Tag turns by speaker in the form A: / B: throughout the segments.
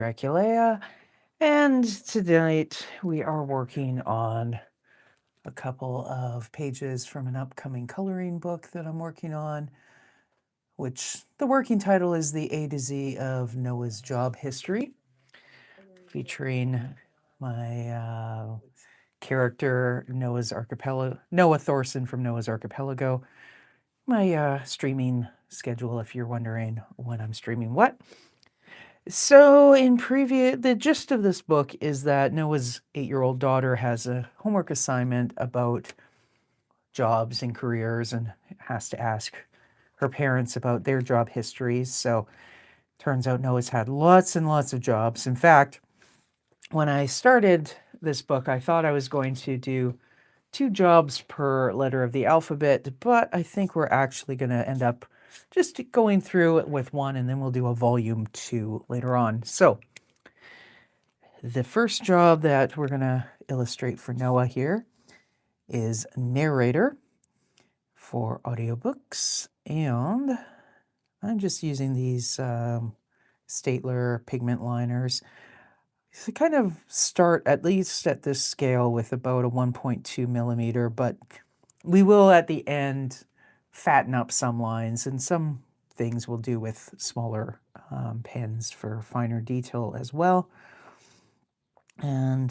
A: Dracula, and tonight we are working on a couple of pages from an upcoming coloring book that I'm working on, which the working title is The A to Z of Noah's Job History, featuring my character Noah Thorson from Noah's Archipelago, my streaming schedule if you're wondering when I'm streaming what. So, the gist of this book is that Noah's 8-year-old daughter has a homework assignment about jobs and careers and has to ask her parents about their job histories. So, turns out Noah's had lots and lots of jobs. In fact, when I started this book, I thought I was going to do 2 jobs per letter of the alphabet, but I think we're actually going to end up just going through it with one, and then we'll do a volume 2 later on. So, the first job that we're going to illustrate for Noah here is Narrator for audiobooks, and I'm just using these Staedtler pigment liners to kind of start at least at this scale with about a 1.2 millimeter, but we will at the end fatten up some lines, and some things we'll do with smaller pens for finer detail as well. And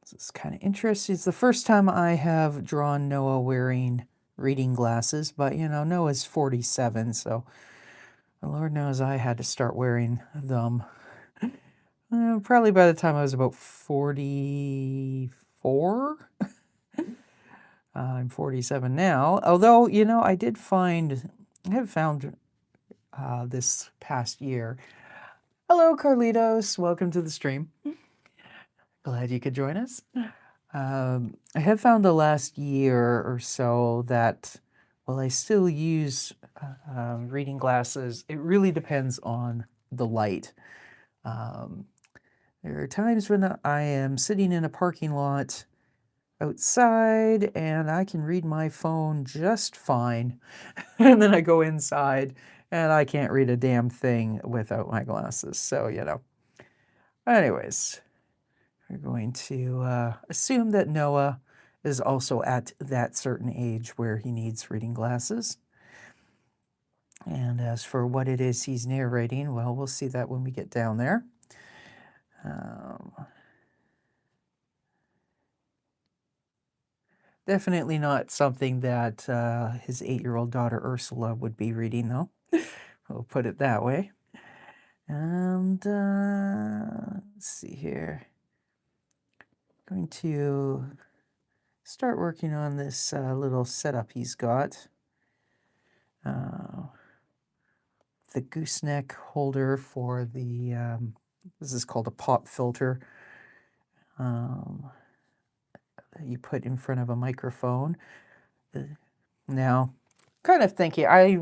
A: this is kind of interesting. It's the first time I have drawn Noah wearing reading glasses, but Noah's 47, so Lord knows I had to start wearing them probably by the time I was about 44. I'm 47 now, although, I have found this past year. Hello, Carlitos. Welcome to the stream. Glad you could join us. I have found the last year or so that while I still use reading glasses, it really depends on the light. There are times when I am sitting in a parking lot outside and I can read my phone just fine. And then I go inside and I can't read a damn thing without my glasses. So, Anyways, we're going to assume that Noah is also at that certain age where he needs reading glasses. And as for what it is he's narrating, well, we'll see that when we get down there. Definitely not something that his 8-year-old daughter Ursula would be reading, though. We'll put it that way. And let's see here. I'm going to start working on this little setup he's got. The gooseneck holder for the, this is called a pop filter. That you put in front of a microphone. Now, kind of thinking, I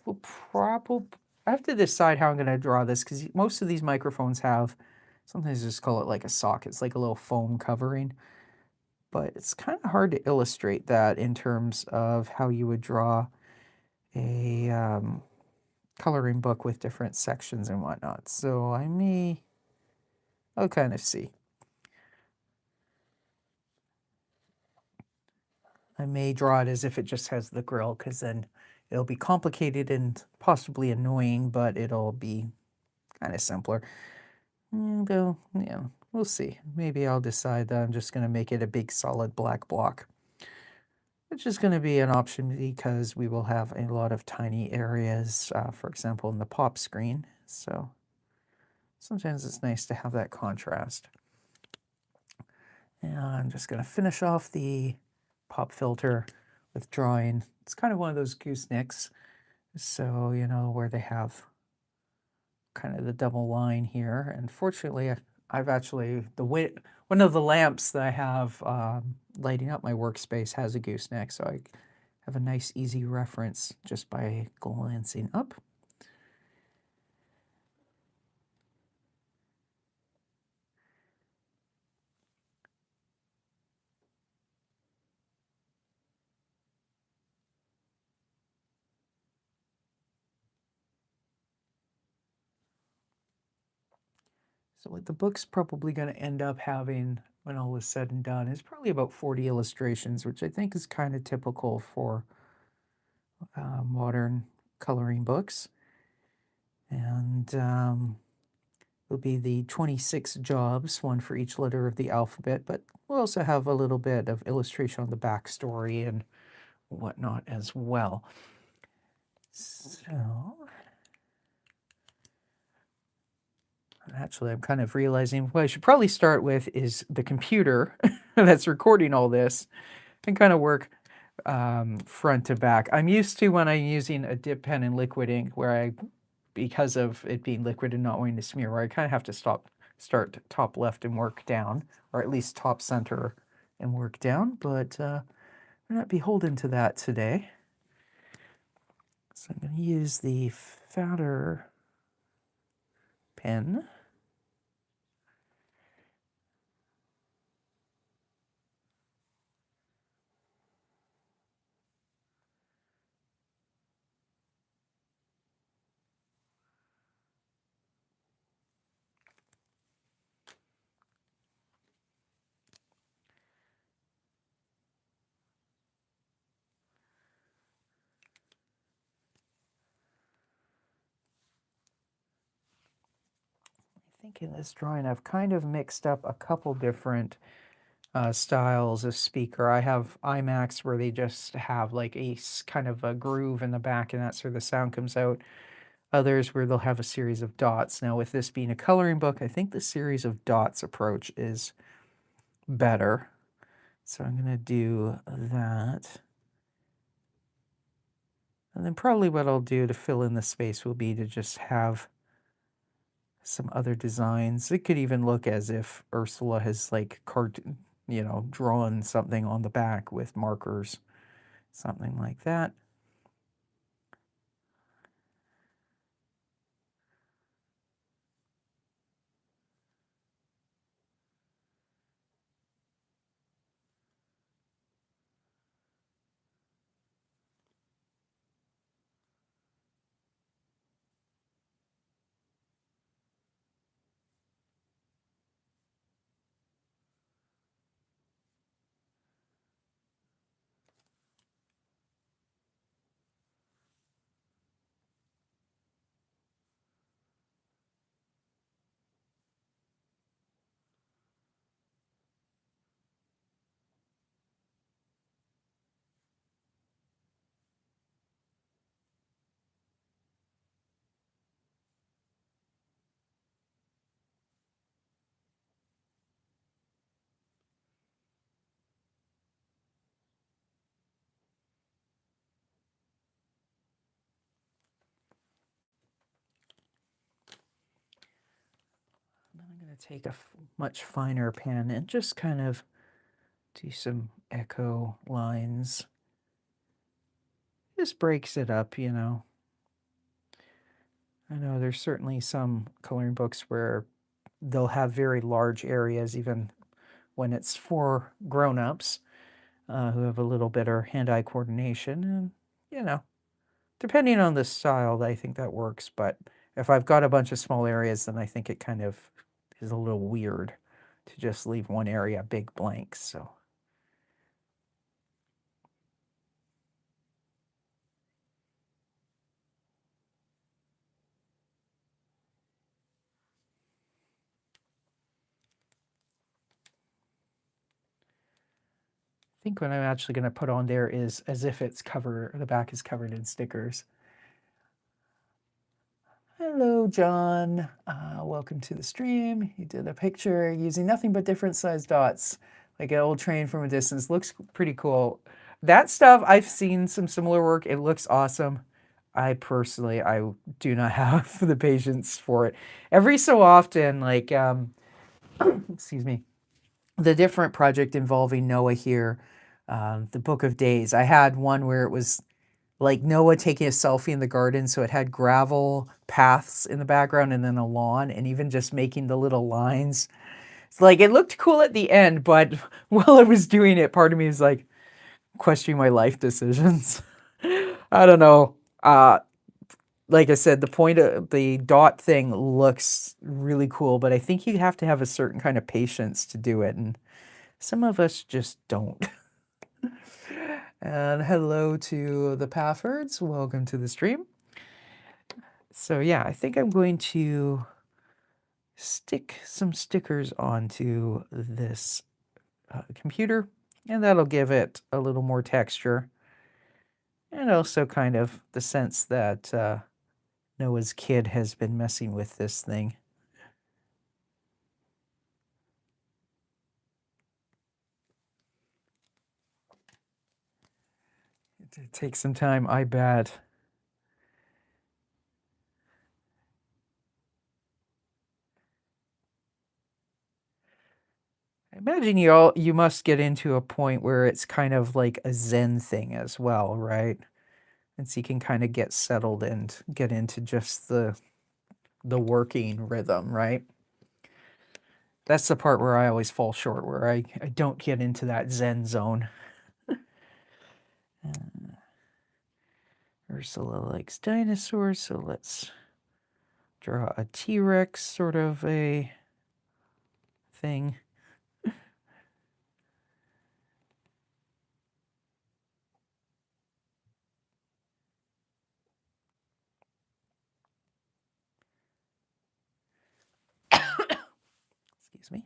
A: will probably have to decide how I'm going to draw this, because most of these microphones have, sometimes just call it like a socket. It's like a little foam covering. But it's kind of hard to illustrate that in terms of how you would draw a coloring book with different sections and whatnot. So I'll kind of see. I may draw it as if it just has the grill, because then it'll be complicated and possibly annoying, but it'll be kind of simpler. Though, we'll see. Maybe I'll decide that I'm just going to make it a big solid black block, which is going to be an option because we will have a lot of tiny areas, for example, in the pop screen. So sometimes it's nice to have that contrast. And I'm just going to finish off the pop filter with drawing. It's kind of one of those goosenecks. So, where they have kind of the double line here. And fortunately, I've actually, one of the lamps that I have lighting up my workspace has a gooseneck. So I have a nice, easy reference just by glancing up. So what the book's probably going to end up having when all is said and done is probably about 40 illustrations, which I think is kind of typical for modern coloring books. And will be the 26 jobs, one for each letter of the alphabet, but we'll also have a little bit of illustration on the backstory and whatnot as well. So, actually, I'm kind of realizing what I should probably start with is the computer that's recording all this and kind of work front to back. I'm used to when I'm using a dip pen and liquid ink where because of it being liquid and not wanting to smear, where I kind of have to start top left and work down, or at least top center and work down, but we're not beholden to that today. So I'm going to use the fatter pen. I think in this drawing I've kind of mixed up a couple different styles of speaker. I have iMacs where they just have like a kind of a groove in the back and that's where the sound comes out. Others where they'll have a series of dots. Now with this being a coloring book, I think the series of dots approach is better. So I'm going to do that. And then probably what I'll do to fill in the space will be to just have some other designs. It could even look as if Ursula has like drawn something on the back with markers, something like that. Then I'm going to take a much finer pen and just kind of do some echo lines. Just breaks it up, you know. I know there's certainly some coloring books where they'll have very large areas, even when it's for grown-ups who have a little better hand-eye coordination. And, you know, depending on the style, I think that works. But if I've got a bunch of small areas, then I think it kind of is a little weird to just leave one area big blank. So. I think what I'm actually going to put on there is as if the back is covered in stickers. Hello, John. Welcome to the stream. You did a picture using nothing but different sized dots, like an old train from a distance. Looks pretty cool. That stuff, I've seen some similar work. It looks awesome. I personally do not have the patience for it. Every so often, like, excuse me, the different project involving Noah here, the Book of Days. I had one where it was like Noah taking a selfie in the garden, so it had gravel paths in the background and then a lawn, and even just making the little lines. It's like it looked cool at the end, but while I was doing it, part of me is like questioning my life decisions. I don't know. like I said, the point of the dot thing looks really cool, but I think you have to have a certain kind of patience to do it, and some of us just don't. And hello to the Paffords. Welcome to the stream. So yeah, I think I'm going to stick some stickers onto this computer, and that'll give it a little more texture, and also kind of the sense that Noah's kid has been messing with this thing. It takes some time, I bet. I imagine you must get into a point where it's kind of like a Zen thing as well, right? And so you can kind of get settled and get into just the working rhythm, right? That's the part where I always fall short, where I don't get into that Zen zone. Ursula likes dinosaurs, so let's draw a T-Rex sort of a thing. Excuse me.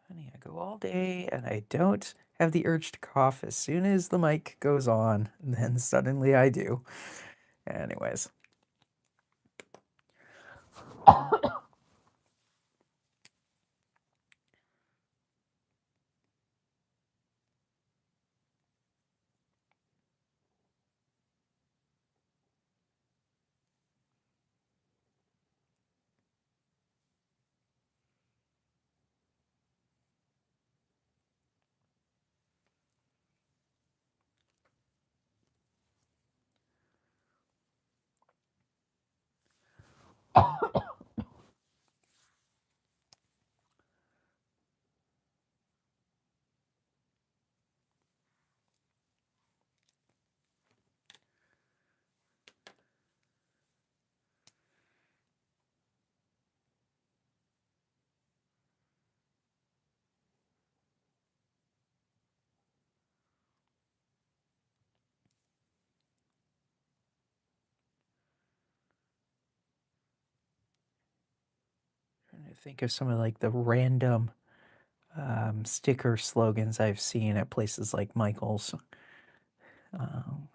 A: Honey, I go all day and I don't have the urge to cough as soon as the mic goes on, and then suddenly I do. Anyways. Trying to think of some of like the random sticker slogans I've seen at places like Michael's. Um,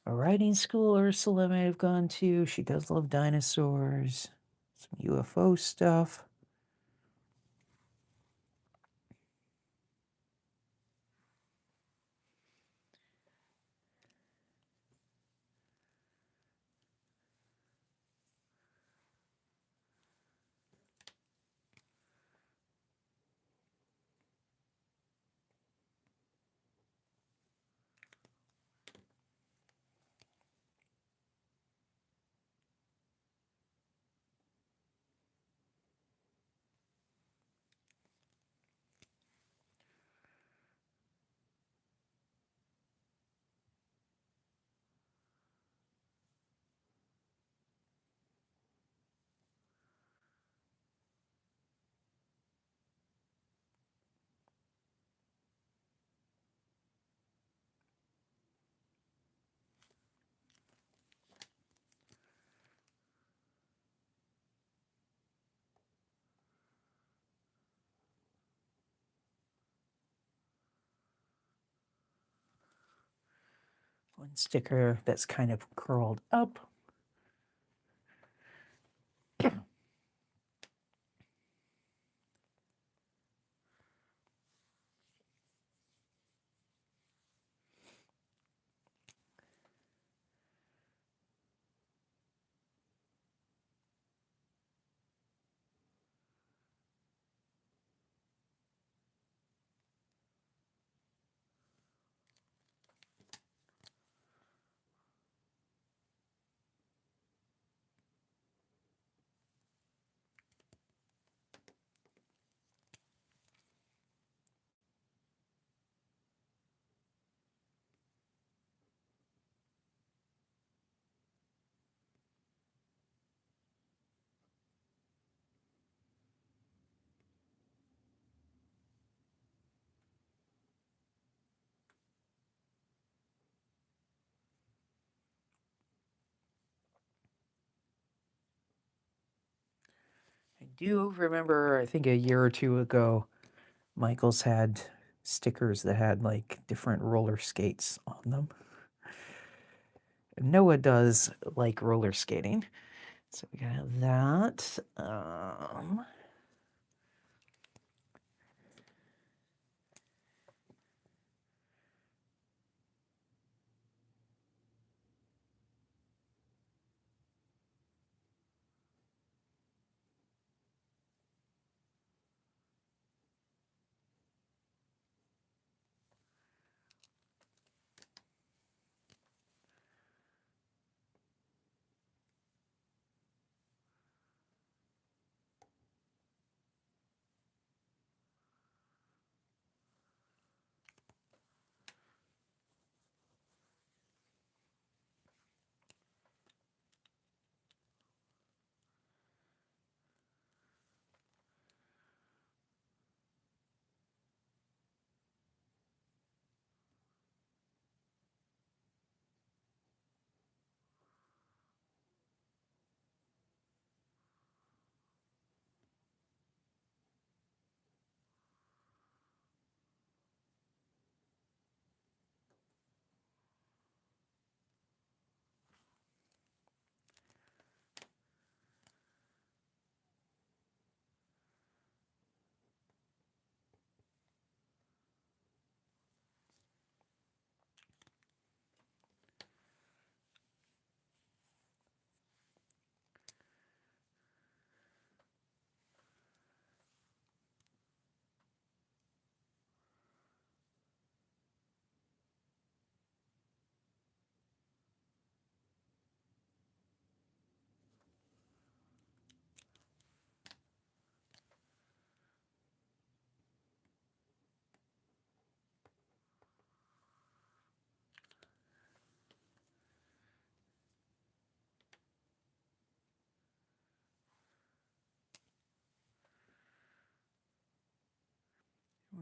A: a riding school Ursula may have gone to. She does love dinosaurs, some UFO stuff. One sticker that's kind of curled up. I do remember, I think a year or two ago, Michael's had stickers that had like different roller skates on them. Noah does like roller skating. So we got that.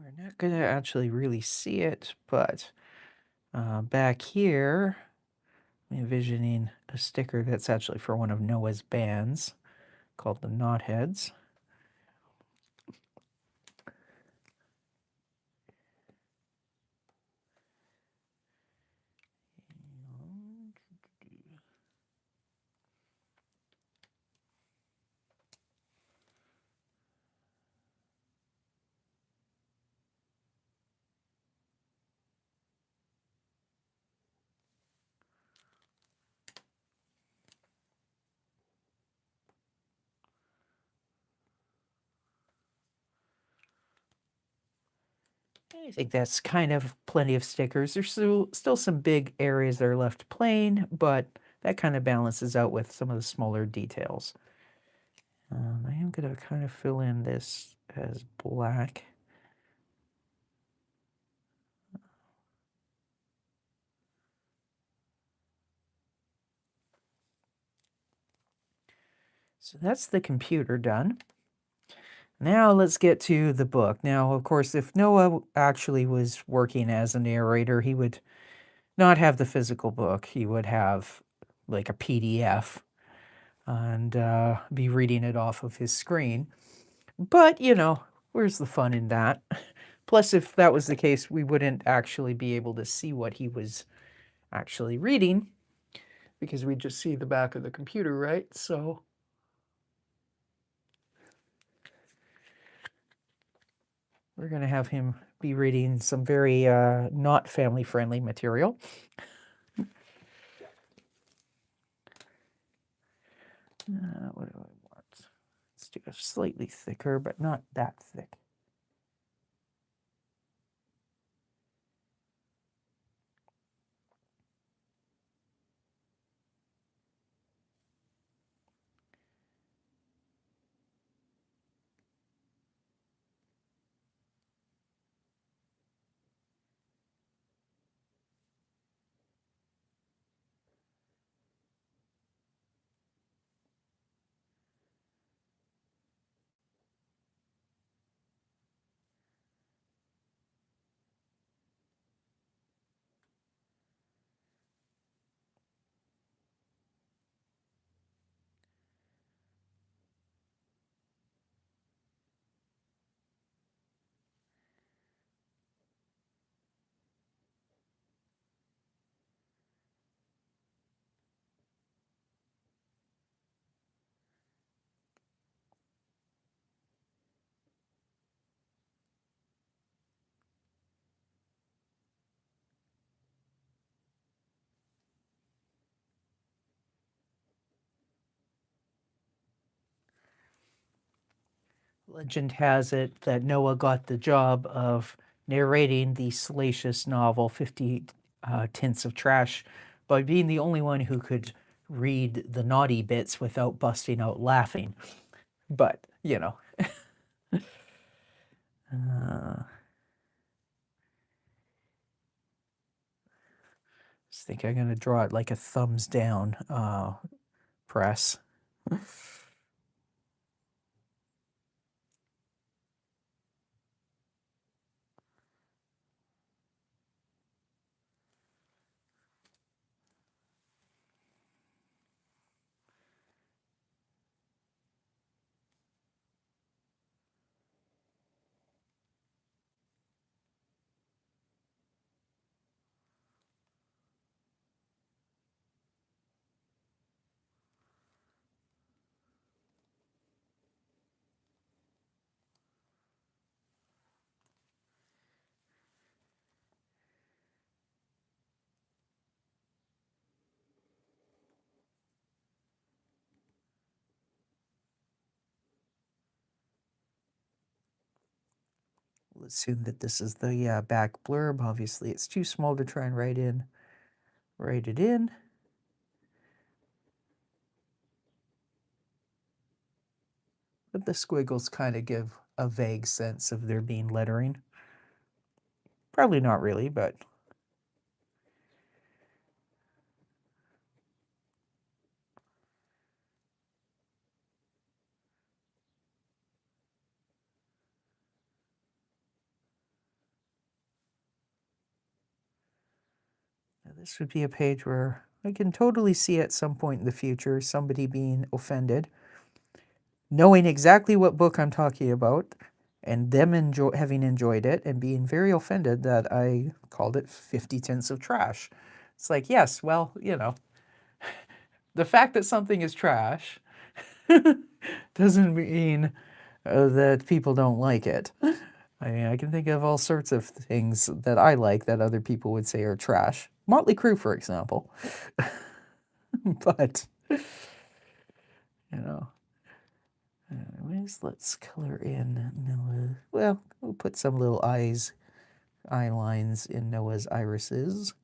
A: We're not going to actually really see it, but back here, I'm envisioning a sticker that's actually for one of Noah's bands called the Knotheads. I think that's kind of plenty of stickers. There's still some big areas that are left plain, but that kind of balances out with some of the smaller details. I am going to kind of fill in this as black. So that's the computer done. Now let's get to the book. Now, of course, if Noah actually was working as a narrator, he would not have the physical book. He would have like a PDF and be reading it off of his screen. But, where's the fun in that? Plus, if that was the case, we wouldn't actually be able to see what he was actually reading because we'd just see the back of the computer, right? So we're going to have him be reading some very not family-friendly material. What do I want? Let's do a slightly thicker, but not that thick. Legend has it that Noah got the job of narrating the salacious novel 50 Tints of Trash by being the only one who could read the naughty bits without busting out laughing. But, I just think I'm going to draw it like a thumbs down press. We'll assume that this is the back blurb. Obviously, it's too small to try and write it in. But the squiggles kind of give a vague sense of there being lettering. Probably not really, but this would be a page where I can totally see at some point in the future somebody being offended, knowing exactly what book I'm talking about, and them having enjoyed it and being very offended that I called it 50 Tints of Trash. It's like, yes, well, the fact that something is trash doesn't mean that people don't like it. I mean, I can think of all sorts of things that I like that other people would say are trash. Motley Crue, for example. But, anyways, let's color in Noah. Well, we'll put some little eyes eye lines in Noah's irises.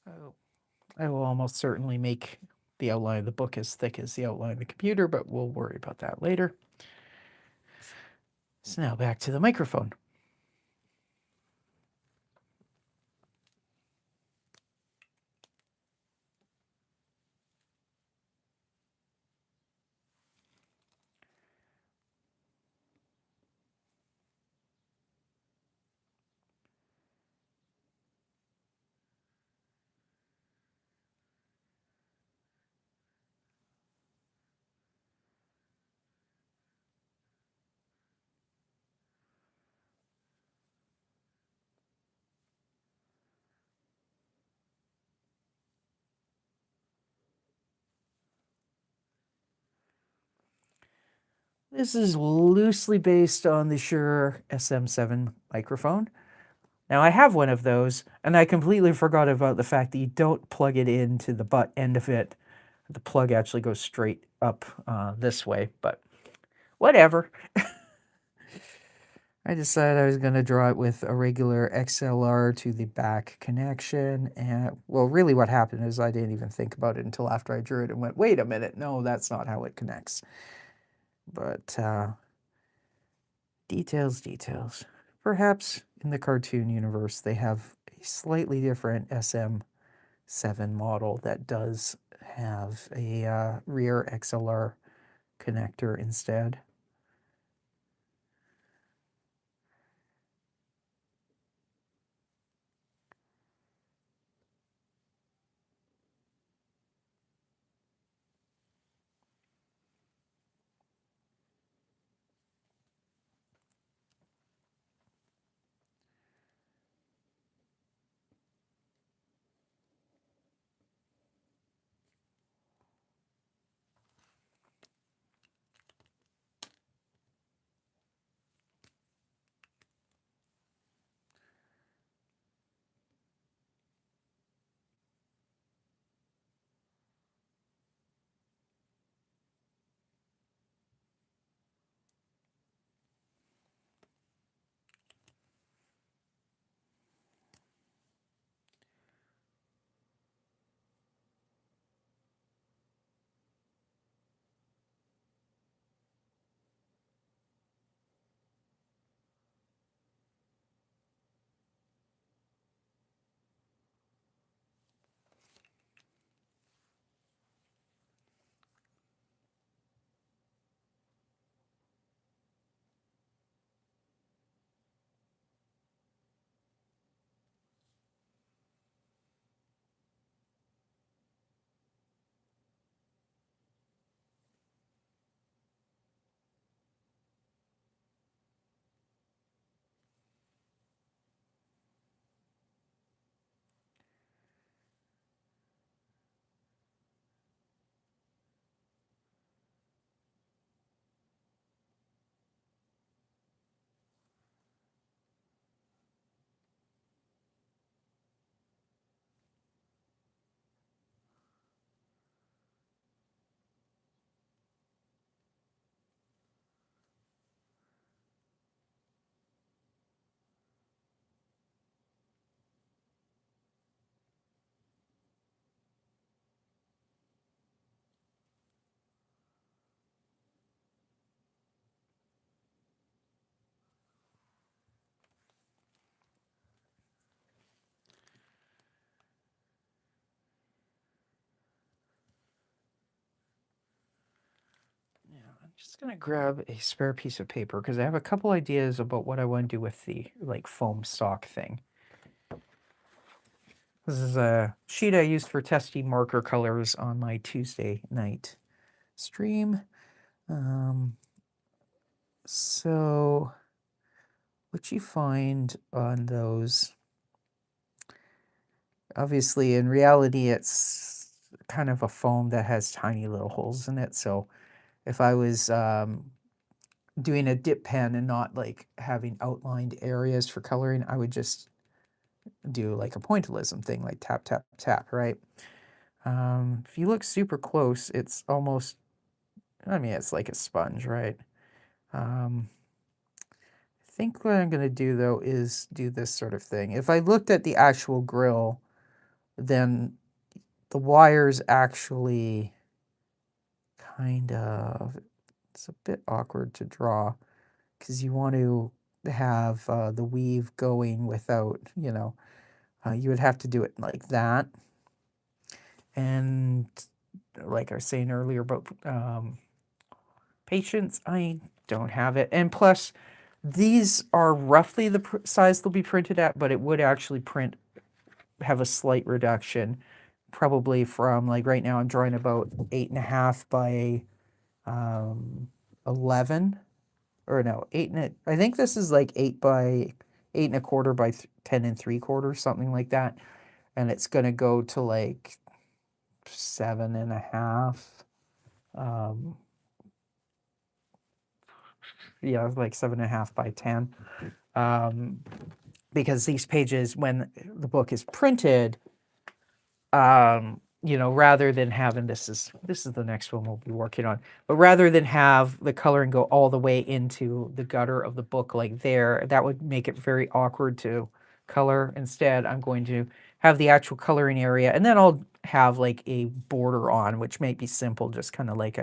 A: Oh, I will almost certainly make the outline of the book as thick as the outline of the computer, but we'll worry about that later. So now back to the microphone. This is loosely based on the Shure SM7 microphone. Now I have one of those, and I completely forgot about the fact that you don't plug it into the butt end of it. The plug actually goes straight up this way, but whatever. I decided I was going to draw it with a regular XLR to the back connection. And well, really what happened is I didn't even think about it until after I drew it and went, wait a minute, no, that's not how it connects. But details, details. Perhaps in the cartoon universe, they have a slightly different SM7 model that does have a rear XLR connector instead. Just gonna grab a spare piece of paper because I have a couple ideas about what I want to do with the like foam stock thing. This is a sheet I used for testing marker colors on my Tuesday night stream. So what you find on those, obviously in reality, it's kind of a foam that has tiny little holes in it. So if I was doing a dip pen and not like having outlined areas for coloring, I would just do like a pointillism thing, like tap, tap, tap, right? If you look super close, it's almost, I mean, it's like a sponge, right? I think what I'm going to do though is do this sort of thing. If I looked at the actual grill, then the wires actually kind of, it's a bit awkward to draw because you want to have the weave going without, you would have to do it like that. And like I was saying earlier about patience, I don't have it. And plus, these are roughly the size they'll be printed at, but it would actually have a slight reduction, probably from, like right now I'm drawing about 8.5 by 11, or no, I think this is like 8.25 by 10 3/4, something like that. And it's going to go to like 7.5. Yeah, like 7.5 by 10. Because these pages, when the book is printed, rather than having this is the next one we'll be working on, but rather than have the coloring go all the way into the gutter of the book like there, that would make it very awkward to color. Instead, I'm going to have the actual coloring area, and then I'll have like a border on, which may be simple, just kind of like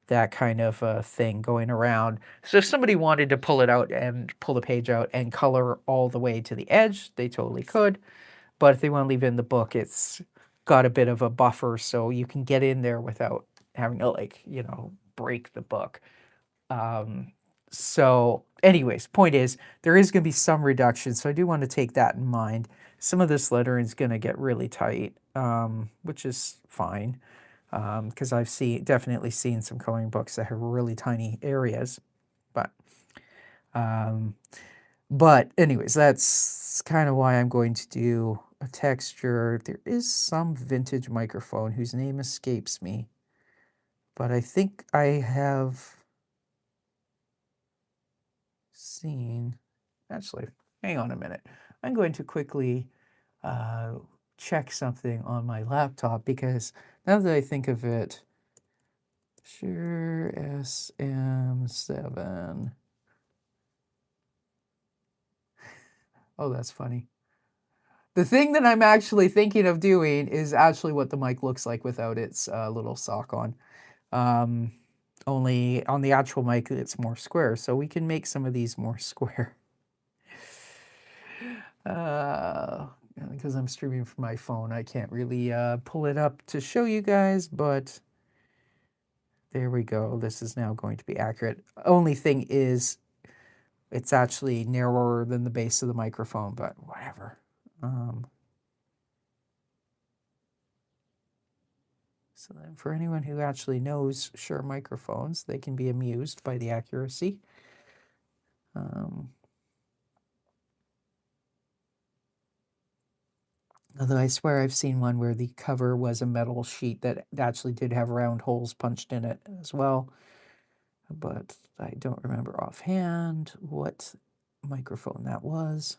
A: that kind of thing going around. So if somebody wanted to pull the page out and color all the way to the edge, they totally could. But if they want to leave it in the book, it's got a bit of a buffer so you can get in there without having to break the book. So anyways, point is, there is going to be some reduction. So I do want to take that in mind. Some of this lettering is going to get really tight, which is fine. Because I've definitely seen some coloring books that have really tiny areas, but anyways, that's kind of why I'm going to do a texture. There is some vintage microphone whose name escapes me, but I think I have seen, actually, hang on a minute. I'm going to quickly check something on my laptop, because now that I think of it, sure, SM7. Oh, that's funny. The thing that I'm actually thinking of doing is actually what the mic looks like without its little sock on. Only on the actual mic, it's more square. So we can make some of these more square. Because I'm streaming from my phone, I can't really pull it up to show you guys, but there we go. This is now going to be accurate. Only thing is, it's actually narrower than the base of the microphone, but whatever. So then for anyone who actually knows Shure microphones, they can be amused by the accuracy. Although I swear I've seen one where the cover was a metal sheet that actually did have round holes punched in it as well. But I don't remember offhand what microphone that was.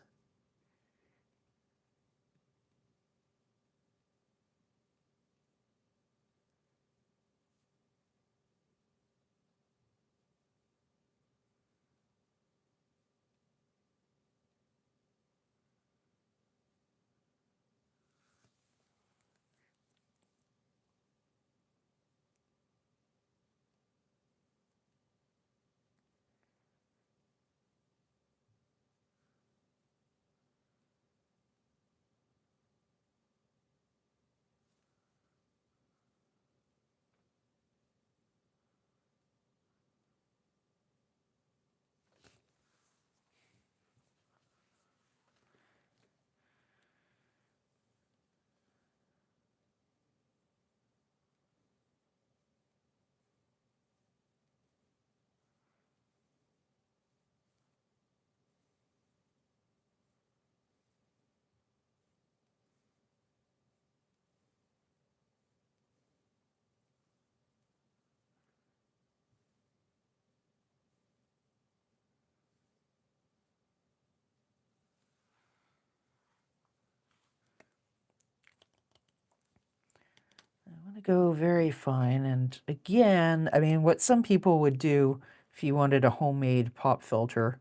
A: want to go very fine. And again, I mean, what some people would do if you wanted a homemade pop filter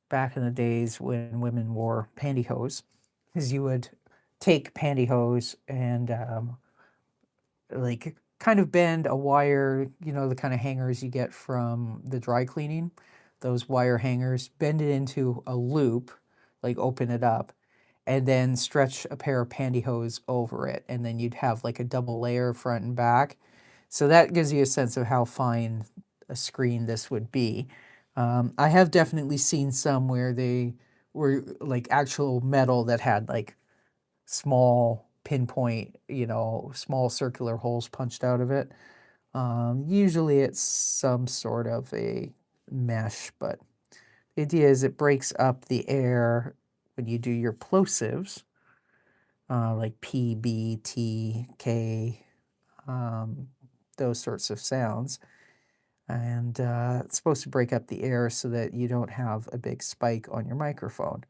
A: back in the days when women wore pantyhose is you would take pantyhose and like kind of bend a wire, you know, the kind of hangers you get from the dry cleaning, those wire hangers, bend it into a loop, like open it up, and then stretch a pair of pantyhose over it. And then you'd have like a double layer front and back. So that gives you a sense of how fine a screen this would be. I have definitely seen some where they were like actual metal that had like small pinpoint, you know, small circular holes punched out of it. Usually it's some sort of a mesh, but the idea is it breaks up the air when you do your plosives, like P, B, T, K, those sorts of sounds. And it's supposed to break up the air so that you don't have a big spike on your microphone.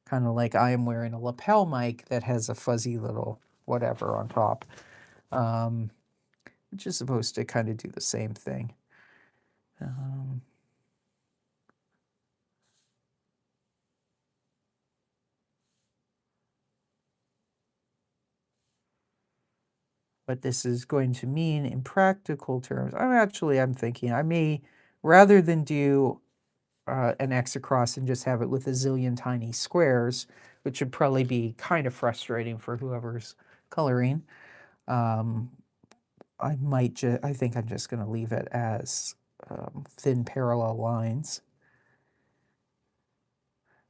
A: Kind of like I am wearing a lapel mic that has a fuzzy little whatever on top, which is supposed to kind of do the same thing. What this is going to mean in practical terms, I'm thinking I may, rather than do an X across and just have it with a zillion tiny squares, which would probably be kind of frustrating for whoever's coloring. I think I'm just going to leave it as thin parallel lines.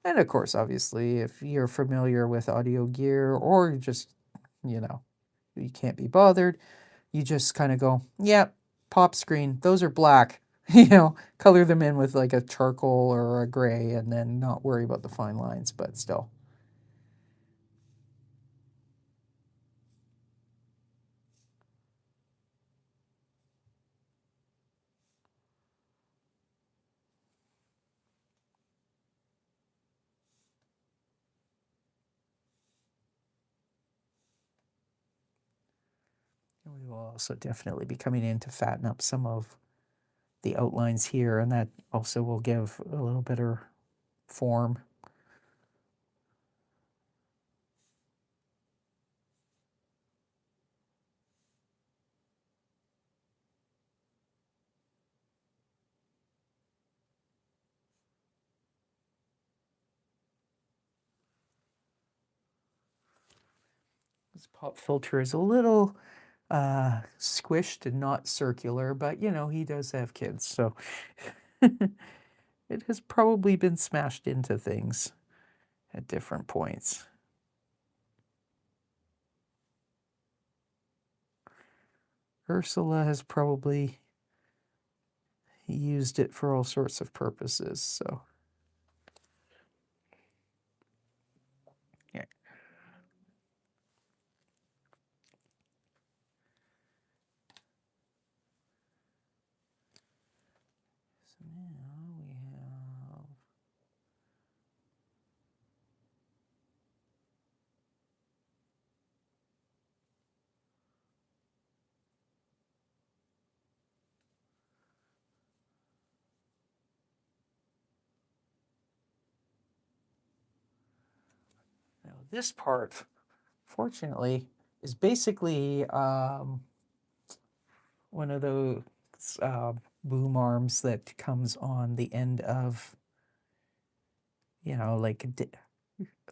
A: And of course, obviously, if you're familiar with audio gear or just, you know, you can't be bothered, you just kind of go, yep, pop screen, those are black. You know, color them in with like a charcoal or a gray and then not worry about the fine lines, but still. We will also definitely be coming in to fatten up some of the outlines here, and that also will give a little better form. This pop filter is a little squished and not circular, but you know, he does have kids, so it has probably been smashed into things at different points. Ursula has probably used it for all sorts of purposes, so. Yeah. So now we have now this part, fortunately, is basically one of those boom arms that comes on the end of, you know, like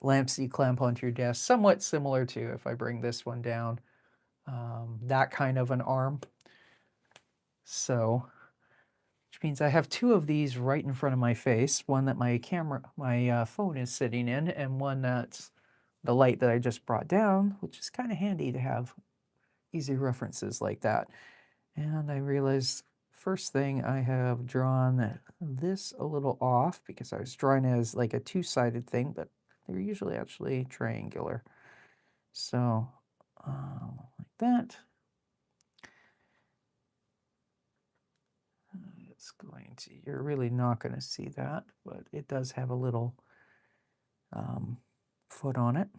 A: lamps you clamp onto your desk, somewhat similar to if I bring this one down, that kind of an arm. So, which means I have two of these right in front of my face, one that my phone is sitting in, and one that's the light that I just brought down, which is kind of handy to have easy references like that. And I realized first thing I have drawn this a little off because I was drawing it as like a two-sided thing, but they're usually actually triangular. So like that. It's going to, you're really not going to see that, but it does have a little foot on it.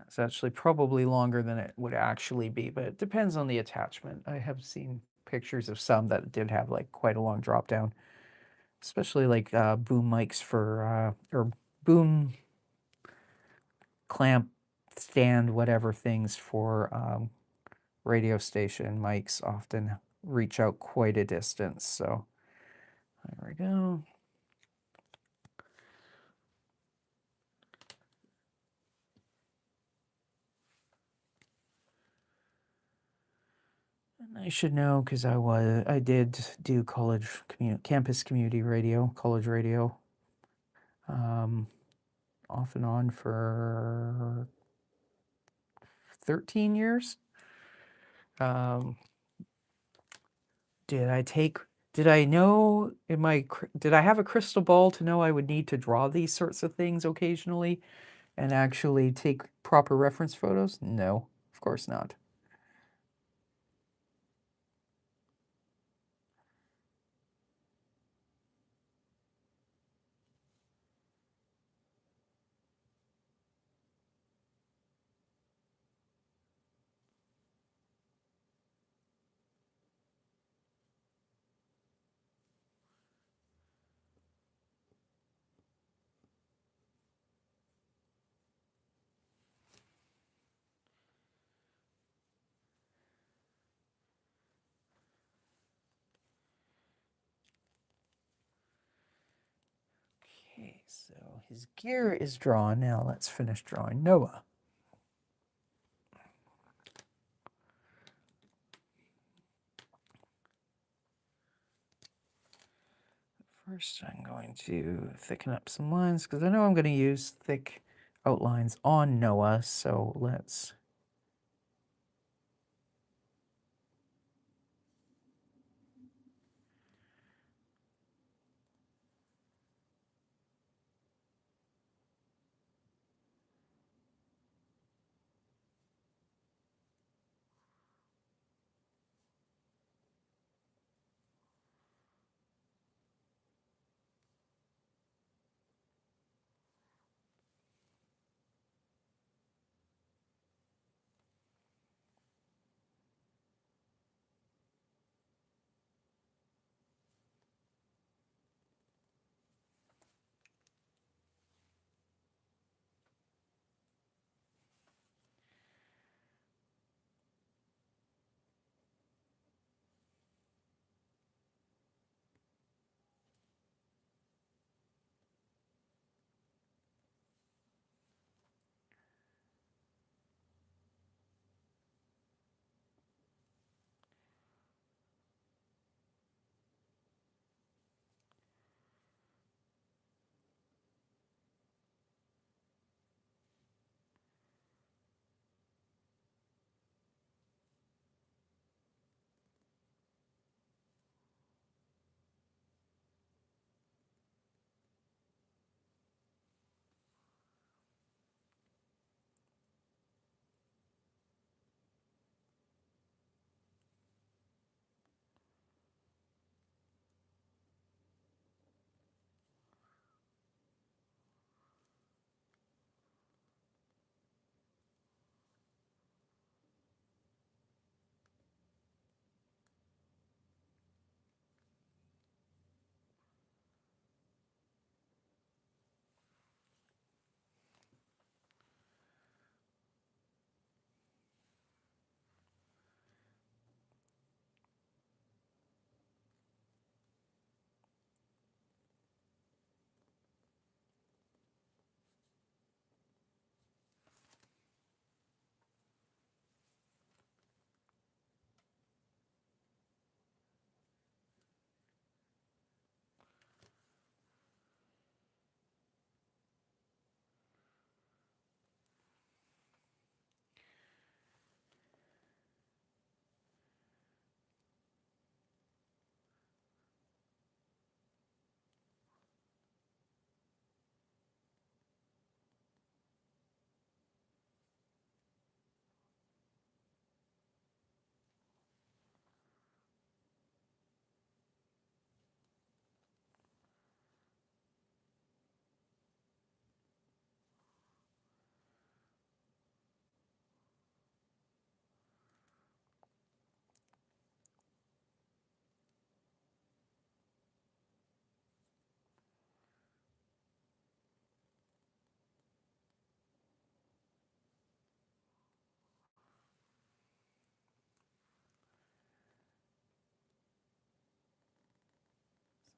A: It's actually probably longer than it would actually be, but it depends on the attachment. I have seen pictures of some that did have like quite a long drop down, especially like boom mics for or boom clamp stand, whatever things for radio station mics often reach out quite a distance. So there we go. And I should know because I did do campus community radio, college radio, off and on for 13 years. Did I know did I have a crystal ball to know I would need to draw these sorts of things occasionally and actually take proper reference photos? No, of course not. Okay, so his gear is drawn. Now let's finish drawing Noah. First, I'm going to thicken up some lines because I know I'm going to use thick outlines on Noah, so let's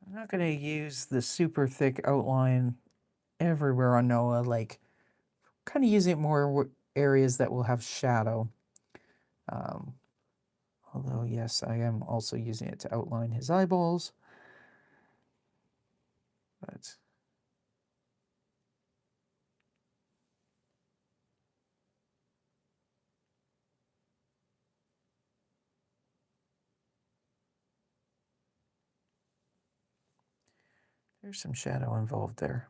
A: I'm not going to use the super thick outline everywhere on Noah, like kind of using it more areas that will have shadow. Um, although, yes, I am also using it to outline his eyeballs. But there's some shadow involved there.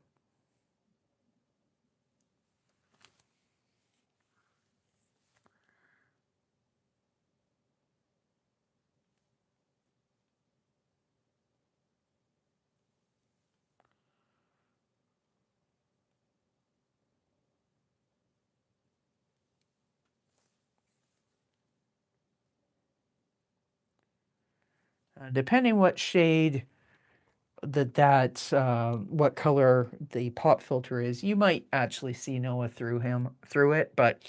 A: Depending what shade what color the pop filter is, you might actually see Noah through it, but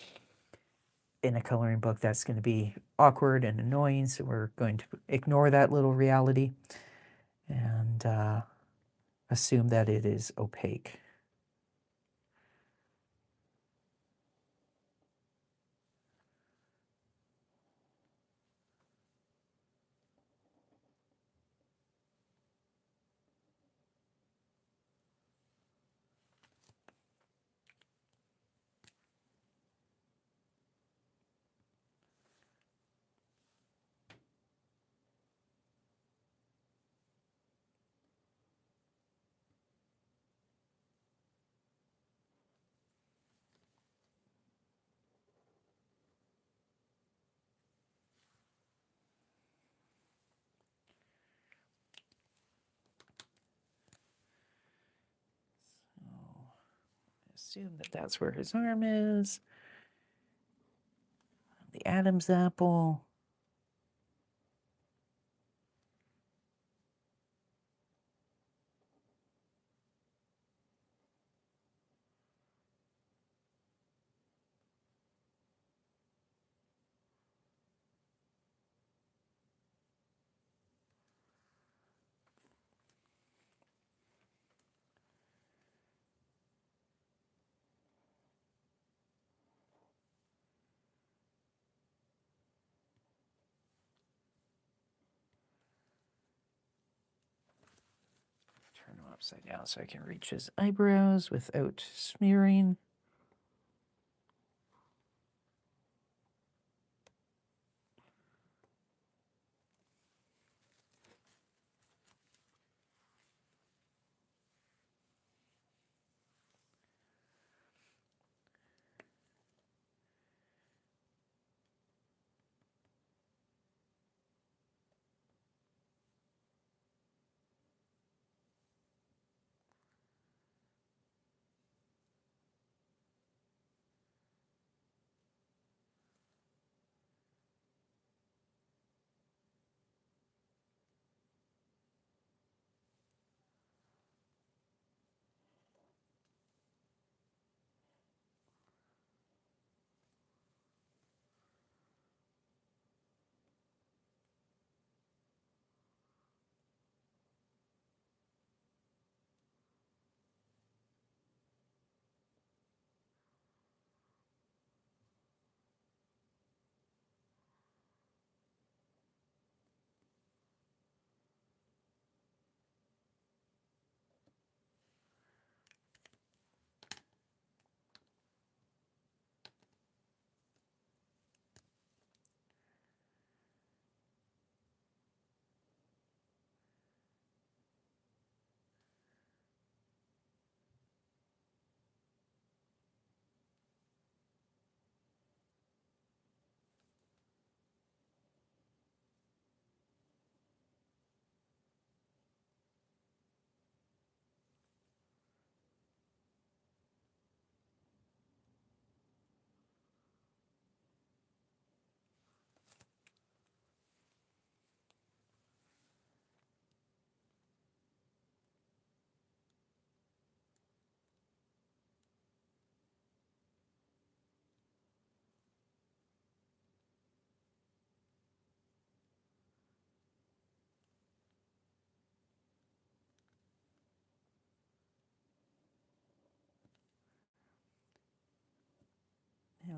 A: in a coloring book that's going to be awkward and annoying, so we're going to ignore that little reality and assume that it is opaque. Assume that that's where his arm is. The Adam's apple. Turn him upside down so I can reach his eyebrows without smearing.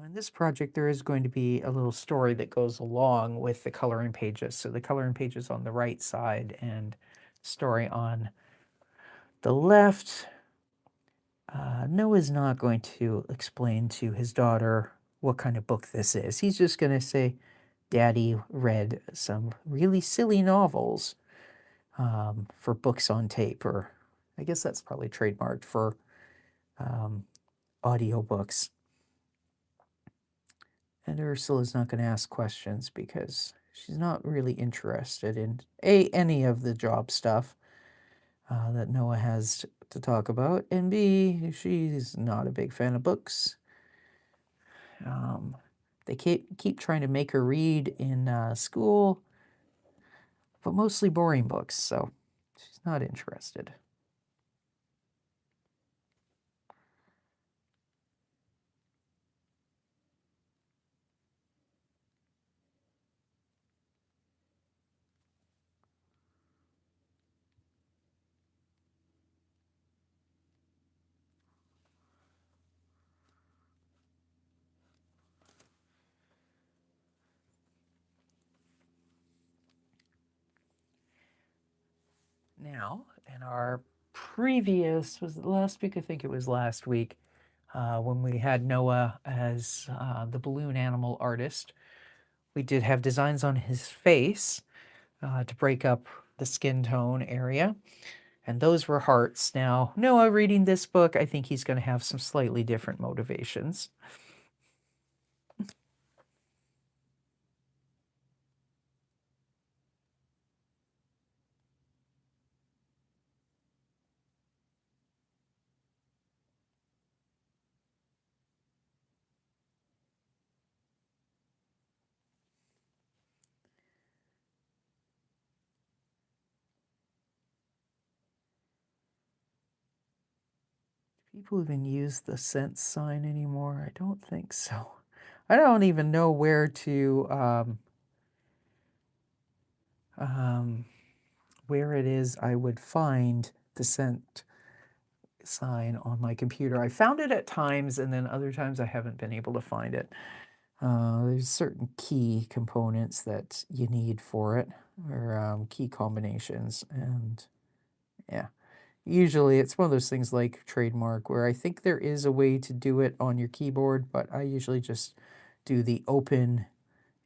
A: In this project, there is going to be a little story that goes along with the coloring pages. So the coloring pages on the right side and story on the left. Noah's not going to explain to his daughter what kind of book this is. He's just going to say, Daddy read some really silly novels for books on tape, or I guess that's probably trademarked for audiobooks. And Ursula's not going to ask questions because she's not really interested in any of the job stuff that Noah has to talk about, and B, she's not a big fan of books. They keep trying to make her read in school, but mostly boring books, so she's not interested. Now, in our previous, was it last week? I think it was last week, when we had Noah as the balloon animal artist. We did have designs on his face to break up the skin tone area, and those were hearts. Now, Noah reading this book, I think he's going to have some slightly different motivations. People even use the cent sign anymore? I don't think so. I don't even know where to where it is I would find the cent sign on my computer. I found it at times, and then other times I haven't been able to find it. There's certain key components that you need for it, or key combinations, and yeah. Usually it's one of those things like trademark where I think there is a way to do it on your keyboard, but I usually just do the open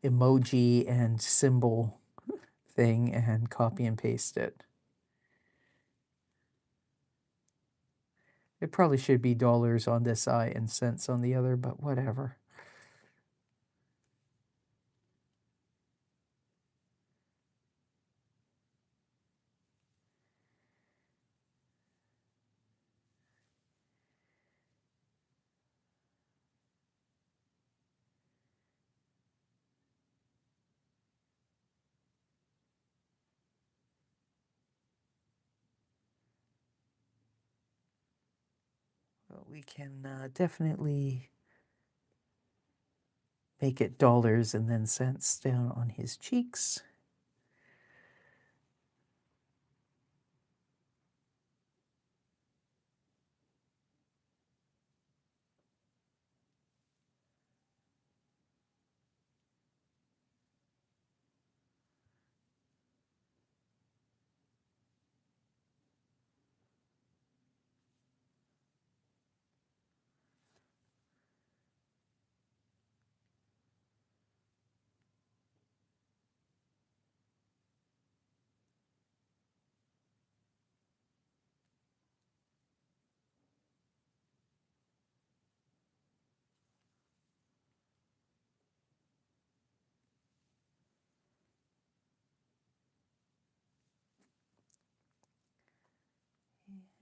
A: emoji and symbol thing and copy and paste it. It probably should be dollars on this side and cents on the other, but whatever. But we can definitely make it dollars and then cents down on his cheeks.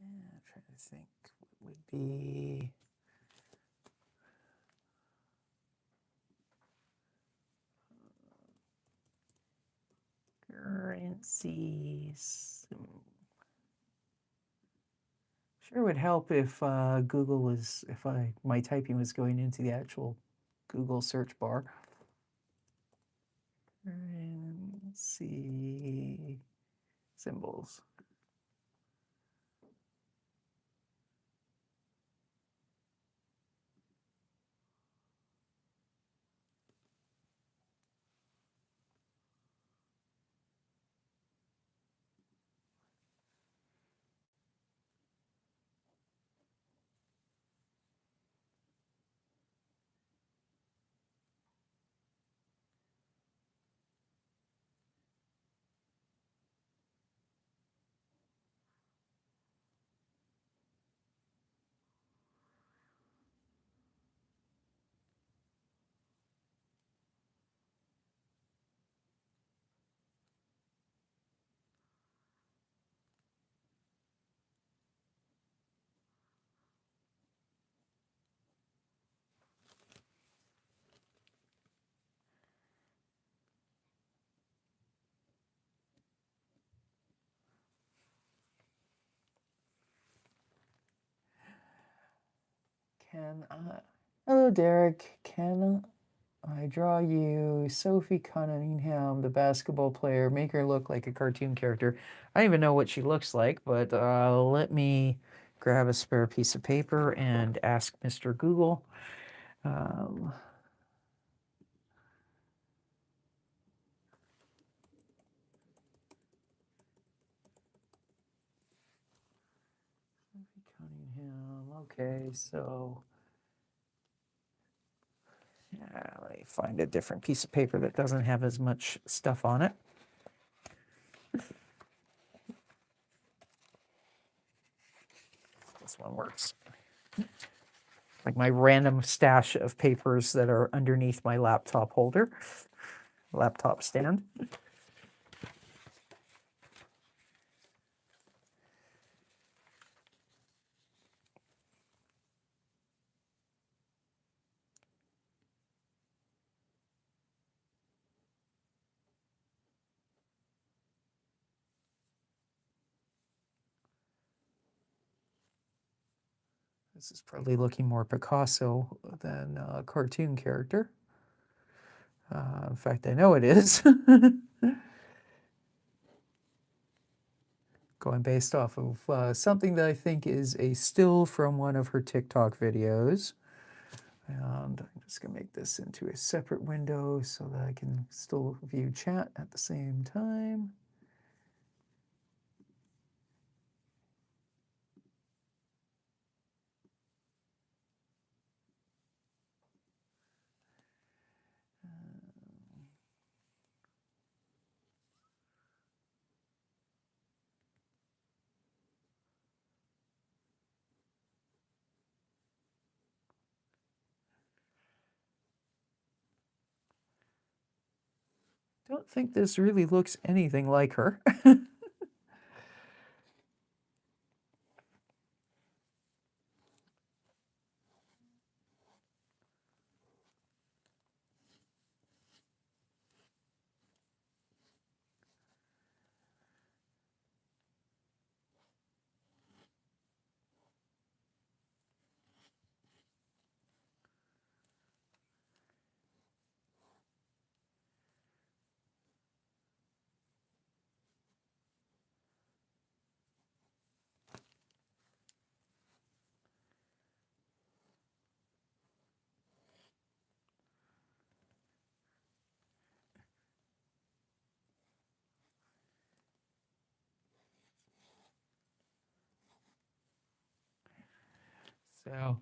A: Yeah, I'm trying to think what would be. Currencies. Sure would help if Google was, if my typing was going into the actual Google search bar. Currency symbols. Hello, Derek. Can I draw you Sophie Cunningham, the basketball player? Make her look like a cartoon character. I don't even know what she looks like, but let me grab a spare piece of paper and ask Mr. Google. Sophie Cunningham. Okay, so yeah, let me find a different piece of paper that doesn't have as much stuff on it. This one works. Like my random stash of papers that are underneath my laptop holder, laptop stand. This is probably looking more Picasso than a cartoon character. In fact, I know it is. Going based off of something that I think is a still from one of her TikTok videos. And I'm just going to make this into a separate window so that I can still view chat at the same time. Don't think this really looks anything like her. So,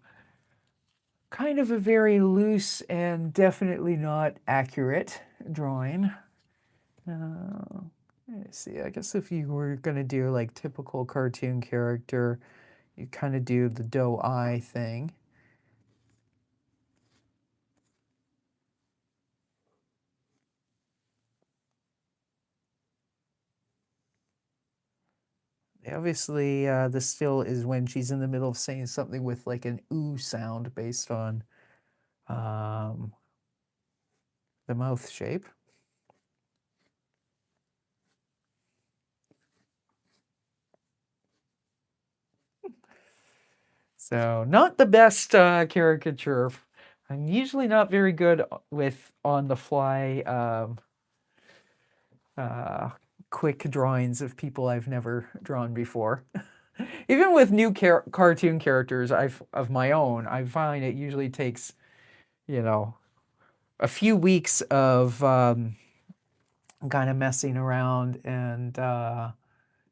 A: kind of a very loose and definitely not accurate drawing. Let's see, I guess if you were going to do like typical cartoon character, you kind of do the doe eye thing. Obviously, the still is when she's in the middle of saying something with like an ooh sound based on the mouth shape. So not the best caricature. I'm usually not very good with on the fly quick drawings of people I've never drawn before. Even with new cartoon characters of my own, I find it usually takes, you know, a few weeks of kind of messing around and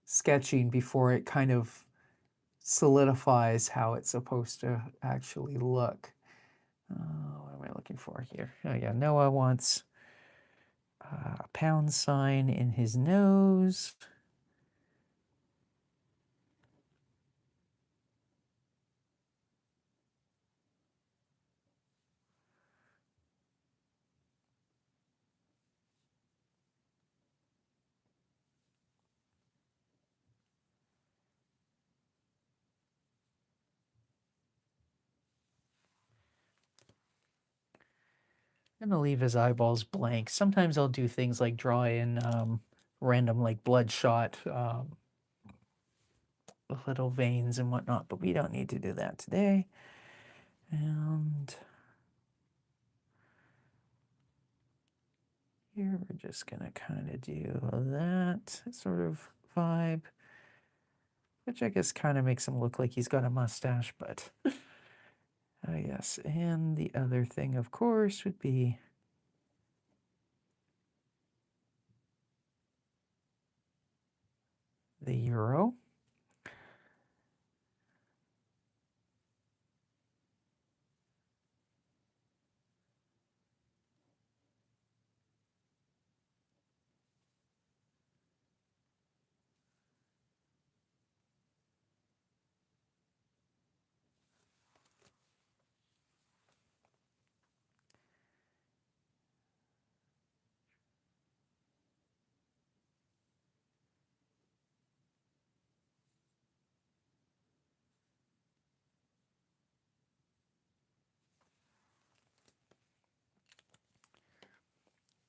A: sketching before it kind of solidifies how it's supposed to actually look. What am I looking for here? Oh yeah, Noah wants a pound sign in his nose. I'm gonna leave his eyeballs blank. Sometimes I'll do things like draw in random like bloodshot little veins and whatnot, but we don't need to do that today. And here we're just going to kind of do that sort of vibe, which I guess kind of makes him look like he's got a mustache, but yes. And the other thing, of course, would be the euro.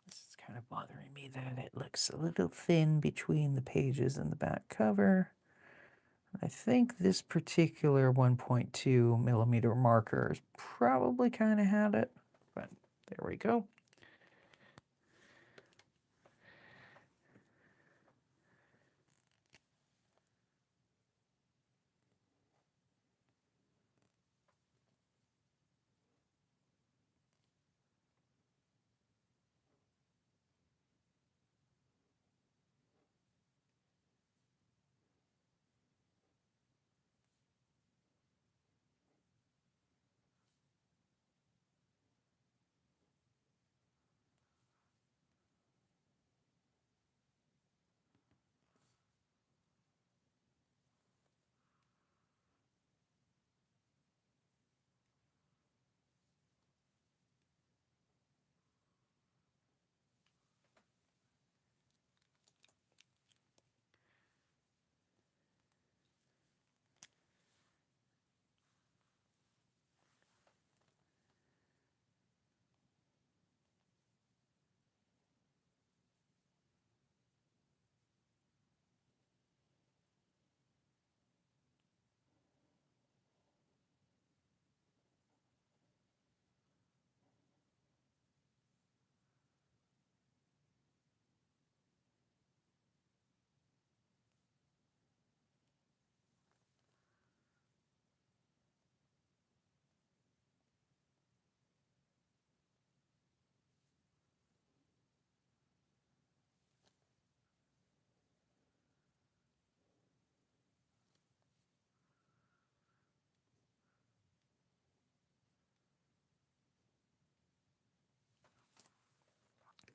A: This is kind of bothering me that it looks a little thin between the pages and the back cover. I think this particular 1.2 millimeter marker has probably kind of had it, but there we go.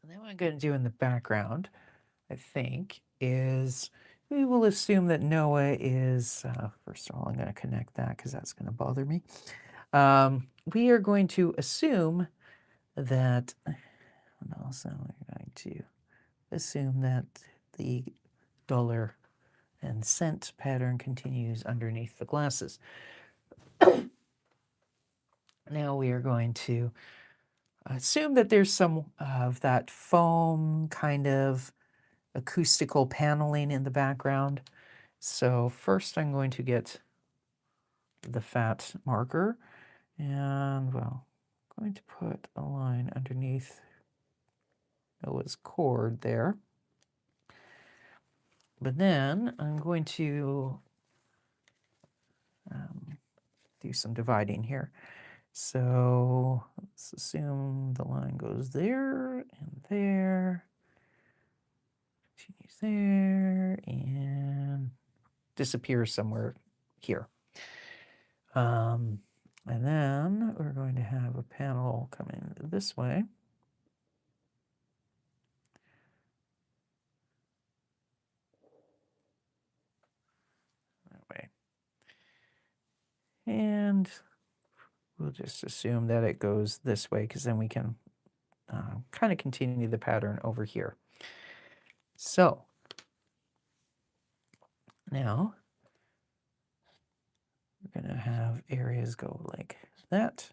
A: And then what I'm going to do in the background, I think, is we will assume that Noah is, first of all, I'm going to connect that because that's going to bother me. We are going to assume that, and also we're going to assume that the dollar and cent pattern continues underneath the glasses. Now we are going to assume that there's some of that foam kind of acoustical paneling in the background. So first I'm going to get the fat marker and, well, I'm going to put a line underneath Noah's cord there. But then I'm going to do some dividing here. So let's assume the line goes there and there, continues there, and disappears somewhere here. And then we're going to have a panel coming this way. That way. And we'll just assume that it goes this way because then we can kind of continue the pattern over here. So now we're going to have areas go like that.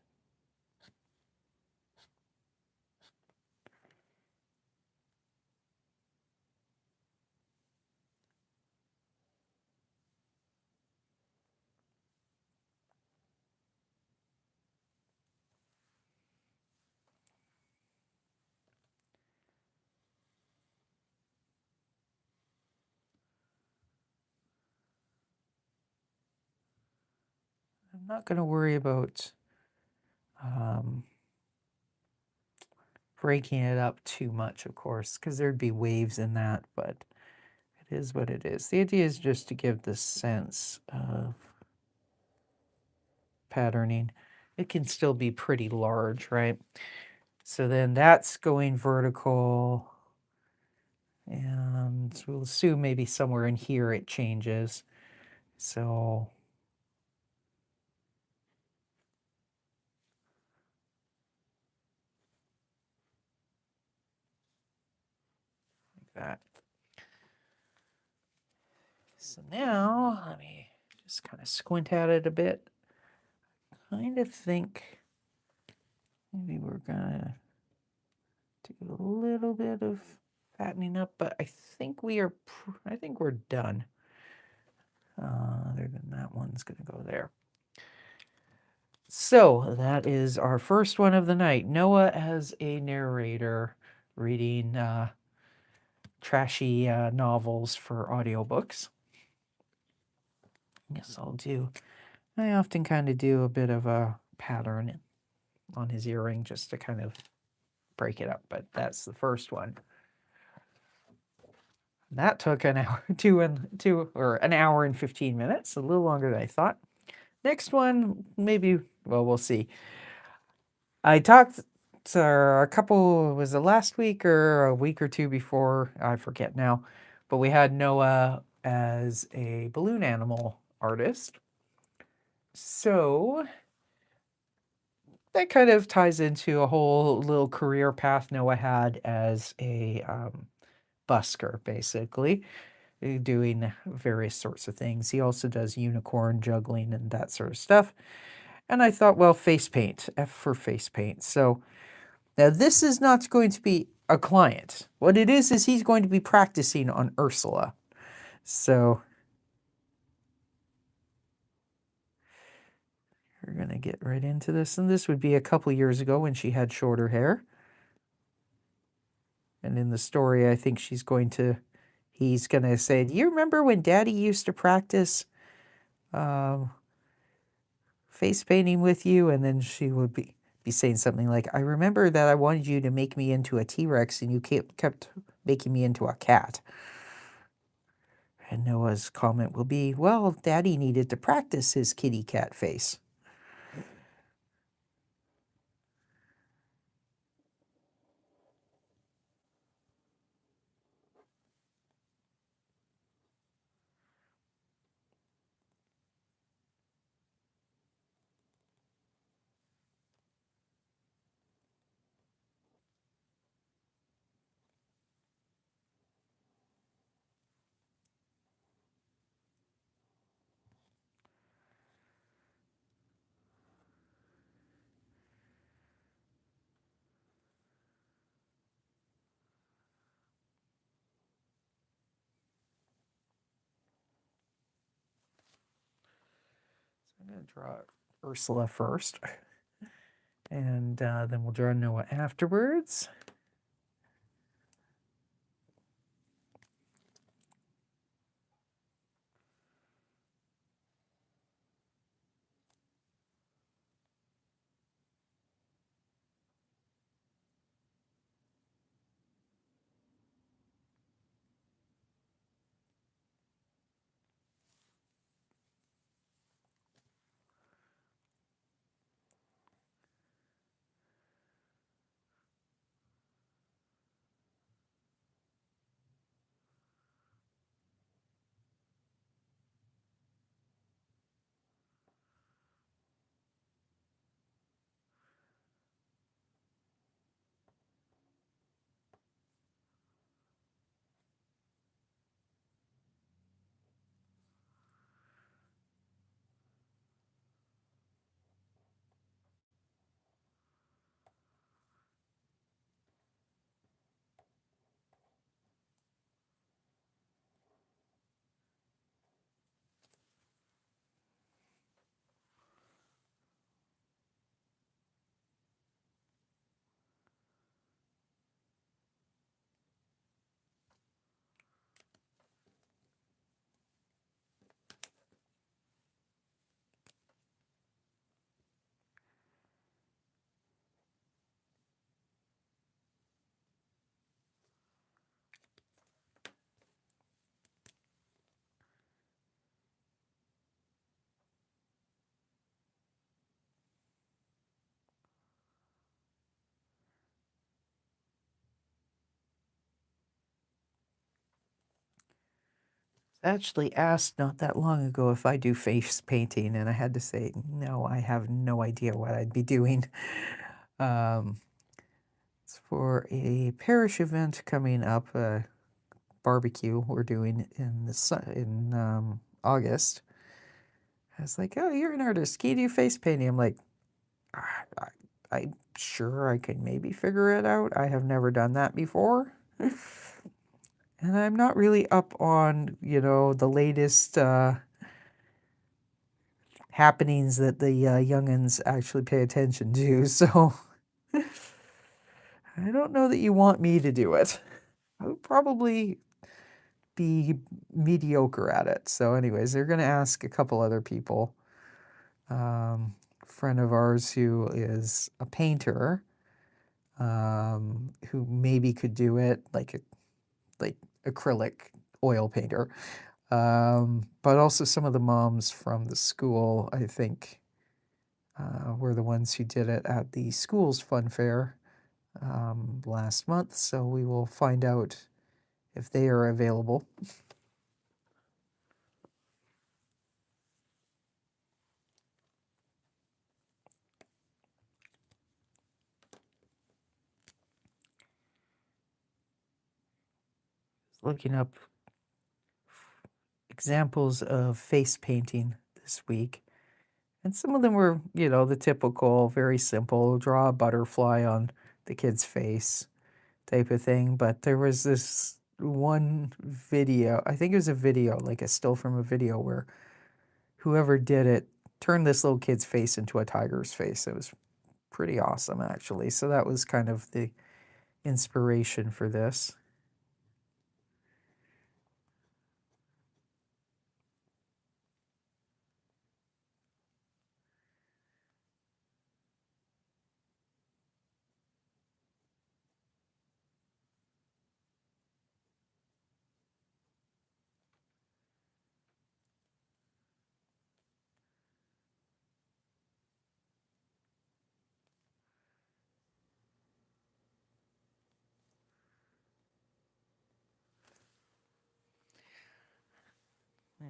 A: not going to worry about breaking it up too much, of course, because there'd be waves in that, but it is what it is. The idea is just to give the sense of patterning. It can still be pretty large, right? So then that's going vertical, and we'll assume maybe somewhere in here it changes. So like that. So now let me just kind of squint at it a bit. Kind of think maybe we're gonna do a little bit of fattening up, but I think we're done. Other than that one's gonna go there. So that is our first one of the night. Noah as a narrator reading trashy novels for audiobooks. I often kind of do a bit of a pattern on his earring just to kind of break it up, but that's the first one. That took an hour, an hour and 15 minutes, a little longer than I thought. Next one, maybe, well, we'll see. I talked to a couple, was it last week or a week or two before? I forget now. But we had Noah as a balloon animal artist. So that kind of ties into a whole little career path Noah had as a busker, basically, doing various sorts of things. He also does unicorn juggling and that sort of stuff. And I thought, well, face paint, F for face paint. So now this is not going to be a client. What it is he's going to be practicing on Ursula. So we're going to get right into this. And this would be a couple years ago when she had shorter hair. And in the story, I think he's going to say, do you remember when Daddy used to practice face painting with you? And then she would be saying something like, I remember that I wanted you to make me into a T-Rex and you kept making me into a cat. And Noah's comment will be, well, Daddy needed to practice his kitty cat face. I'm going to draw Ursula first, and then we'll draw Noah afterwards. Actually asked not that long ago if I do face painting, and I had to say, no, I have no idea what I'd be doing. Um, it's for a parish event coming up, a barbecue we're doing in August. I was like, oh, you're an artist. Can you do face painting? I'm like, "Ah, I'm sure I could maybe figure it out. I have never done that before. And I'm not really up on, the latest happenings that the youngins actually pay attention to. So I don't know that you want me to do it. I would probably be mediocre at it. So, anyways, they're going to ask a couple other people. Friend of ours who is a painter, who maybe could do it, like acrylic oil painter. But also some of the moms from the school, I think, were the ones who did it at the school's fun fair last month. So we will find out if they are available. Looking up examples of face painting this week. And some of them were, the typical, very simple, draw a butterfly on the kid's face type of thing. But there was this one video, I think it was a video, like a still from a video, where whoever did it turned this little kid's face into a tiger's face. It was pretty awesome, actually. So that was kind of the inspiration for this.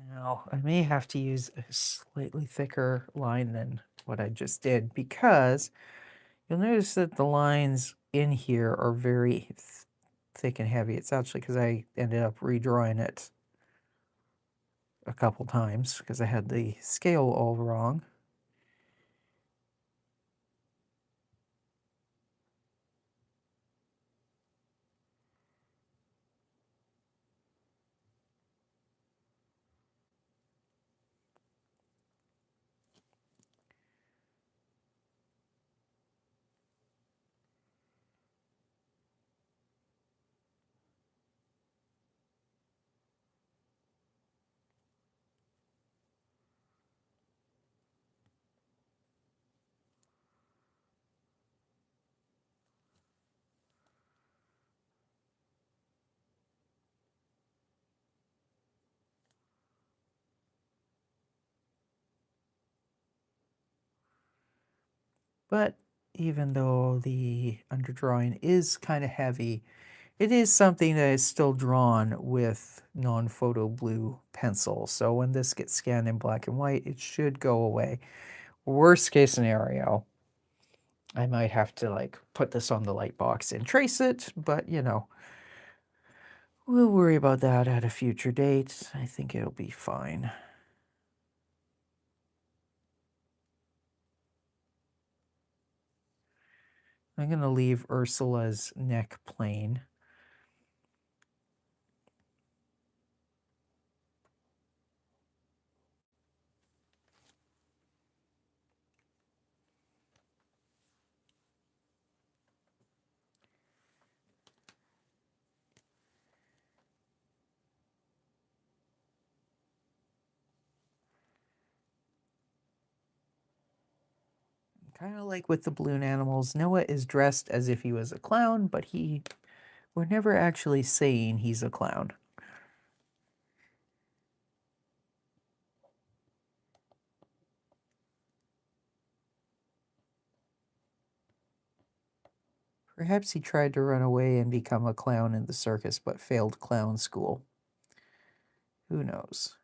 A: Now, I may have to use a slightly thicker line than what I just did, because you'll notice that the lines in here are very thick and heavy. It's actually because I ended up redrawing it a couple times because I had the scale all wrong. But even though the underdrawing is kind of heavy, it is something that is still drawn with non-photo blue pencil. So when this gets scanned in black and white, it should go away. Worst case scenario, I might have to put this on the light box and trace it, but we'll worry about that at a future date. I think it'll be fine. I'm going to leave Ursula's neck plain. Kind of like with the balloon animals, Noah is dressed as if he was a clown, but we're never actually saying he's a clown. Perhaps he tried to run away and become a clown in the circus, but failed clown school. Who knows?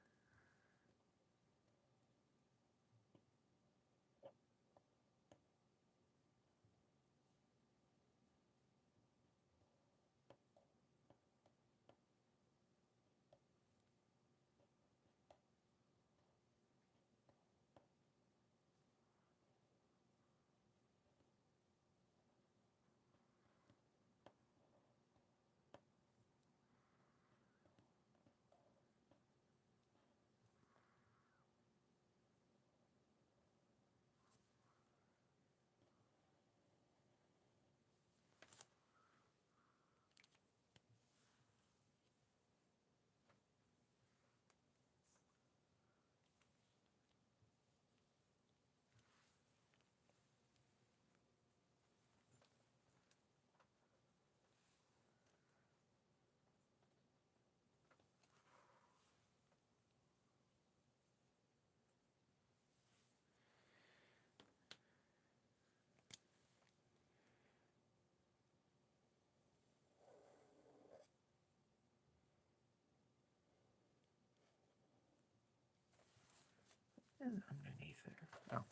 A: Underneath there. Oh.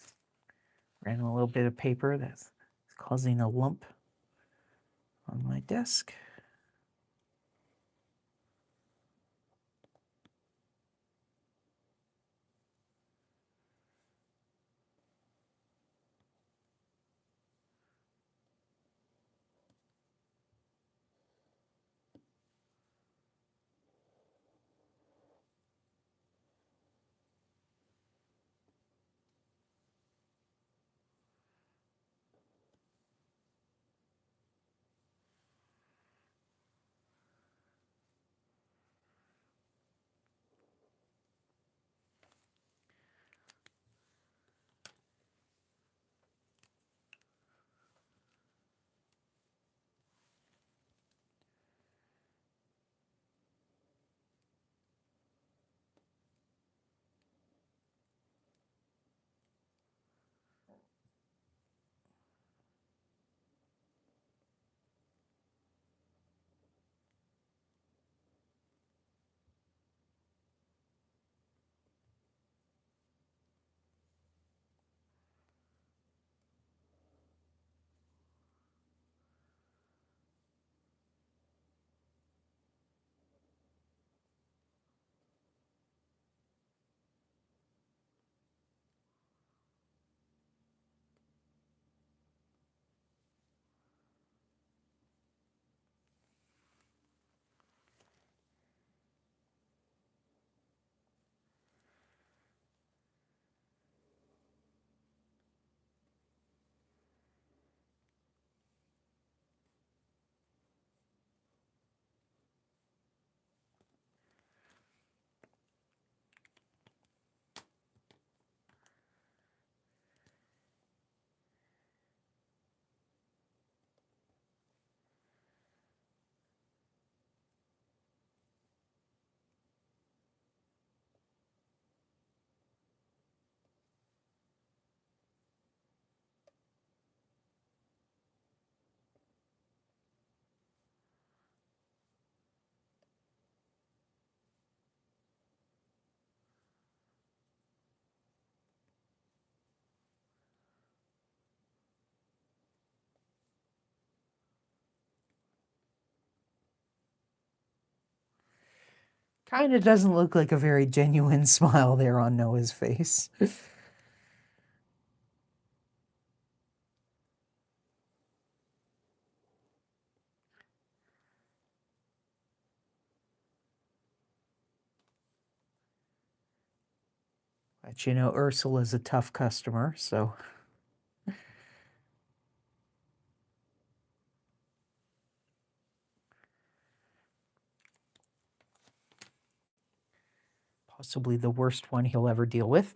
A: Ran a little bit of paper that's causing a lump on my desk. Kind of doesn't look like a very genuine smile there on Noah's face. But you know, Ursula's a tough customer, so possibly the worst one he'll ever deal with.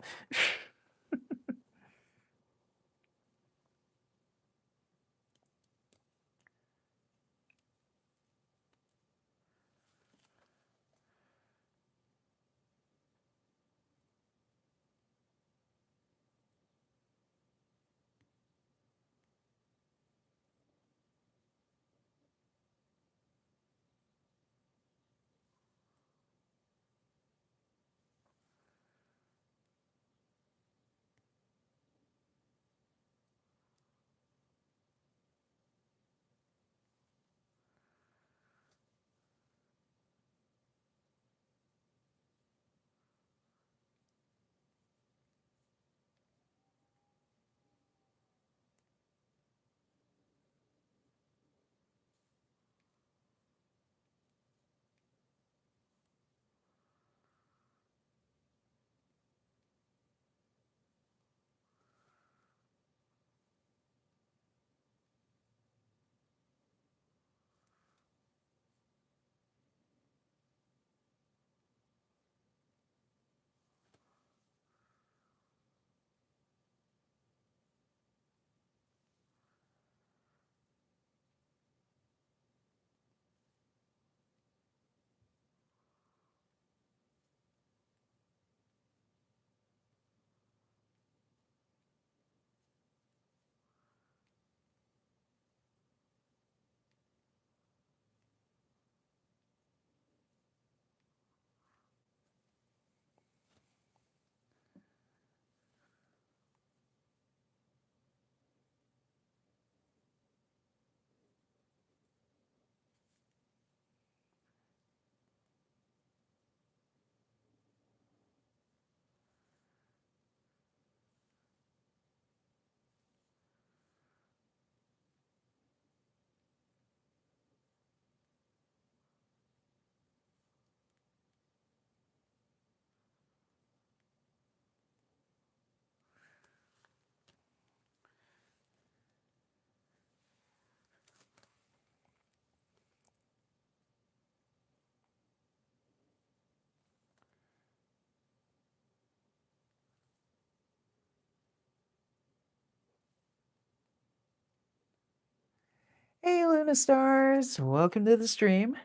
A: Hey, Luna Stars, welcome to the stream.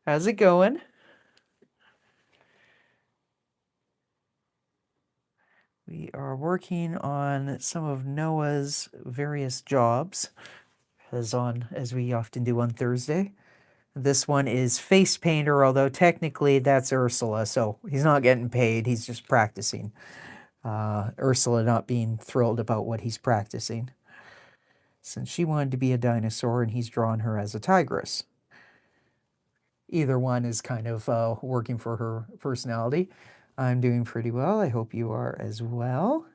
A: How's it going? We are working on some of Noah's various jobs, as we often do on Thursday. This one is face painter, although technically that's Ursula, so he's not getting paid, he's just practicing. Ursula not being thrilled about what he's practicing, since she wanted to be a dinosaur and he's drawn her as a tigress. Either one is kind of working for her personality. I'm doing pretty well. I hope you are as well.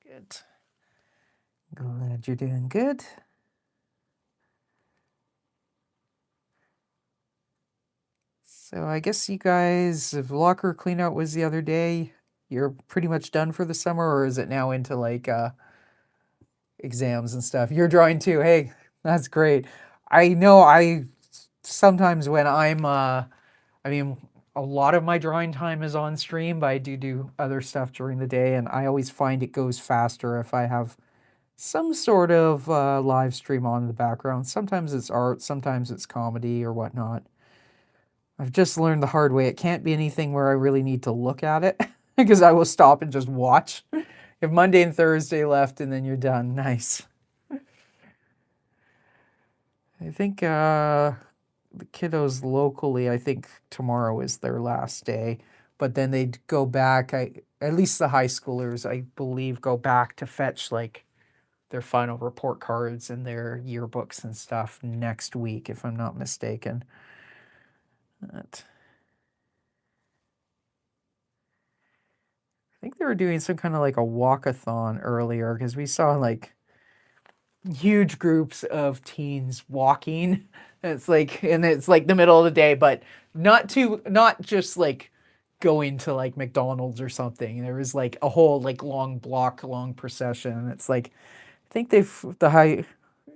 A: Good. Glad you're doing good. So I guess you guys, if locker cleanout was the other day, you're pretty much done for the summer, or is it now into like exams and stuff? You're drawing too. Hey, that's great. I know I sometimes when I mean, a lot of my drawing time is on stream, but I do other stuff during the day, and I always find it goes faster if I have some sort of live stream on in the background. Sometimes it's art, sometimes it's comedy or whatnot. I've just learned the hard way. It can't be anything where I really need to look at it because I will stop and just watch. If Monday and Thursday left and then you're done, nice. I think the kiddos locally, I think tomorrow is their last day, but then they'd go back. At least the high schoolers, I believe, go back to fetch like their final report cards and their yearbooks and stuff next week, if I'm not mistaken. But I think they were doing some kind of like a walkathon earlier because we saw like huge groups of teens walking. And it's like the middle of the day, but not just like going to like McDonald's or something. There was like a whole like long procession. And it's like I think the high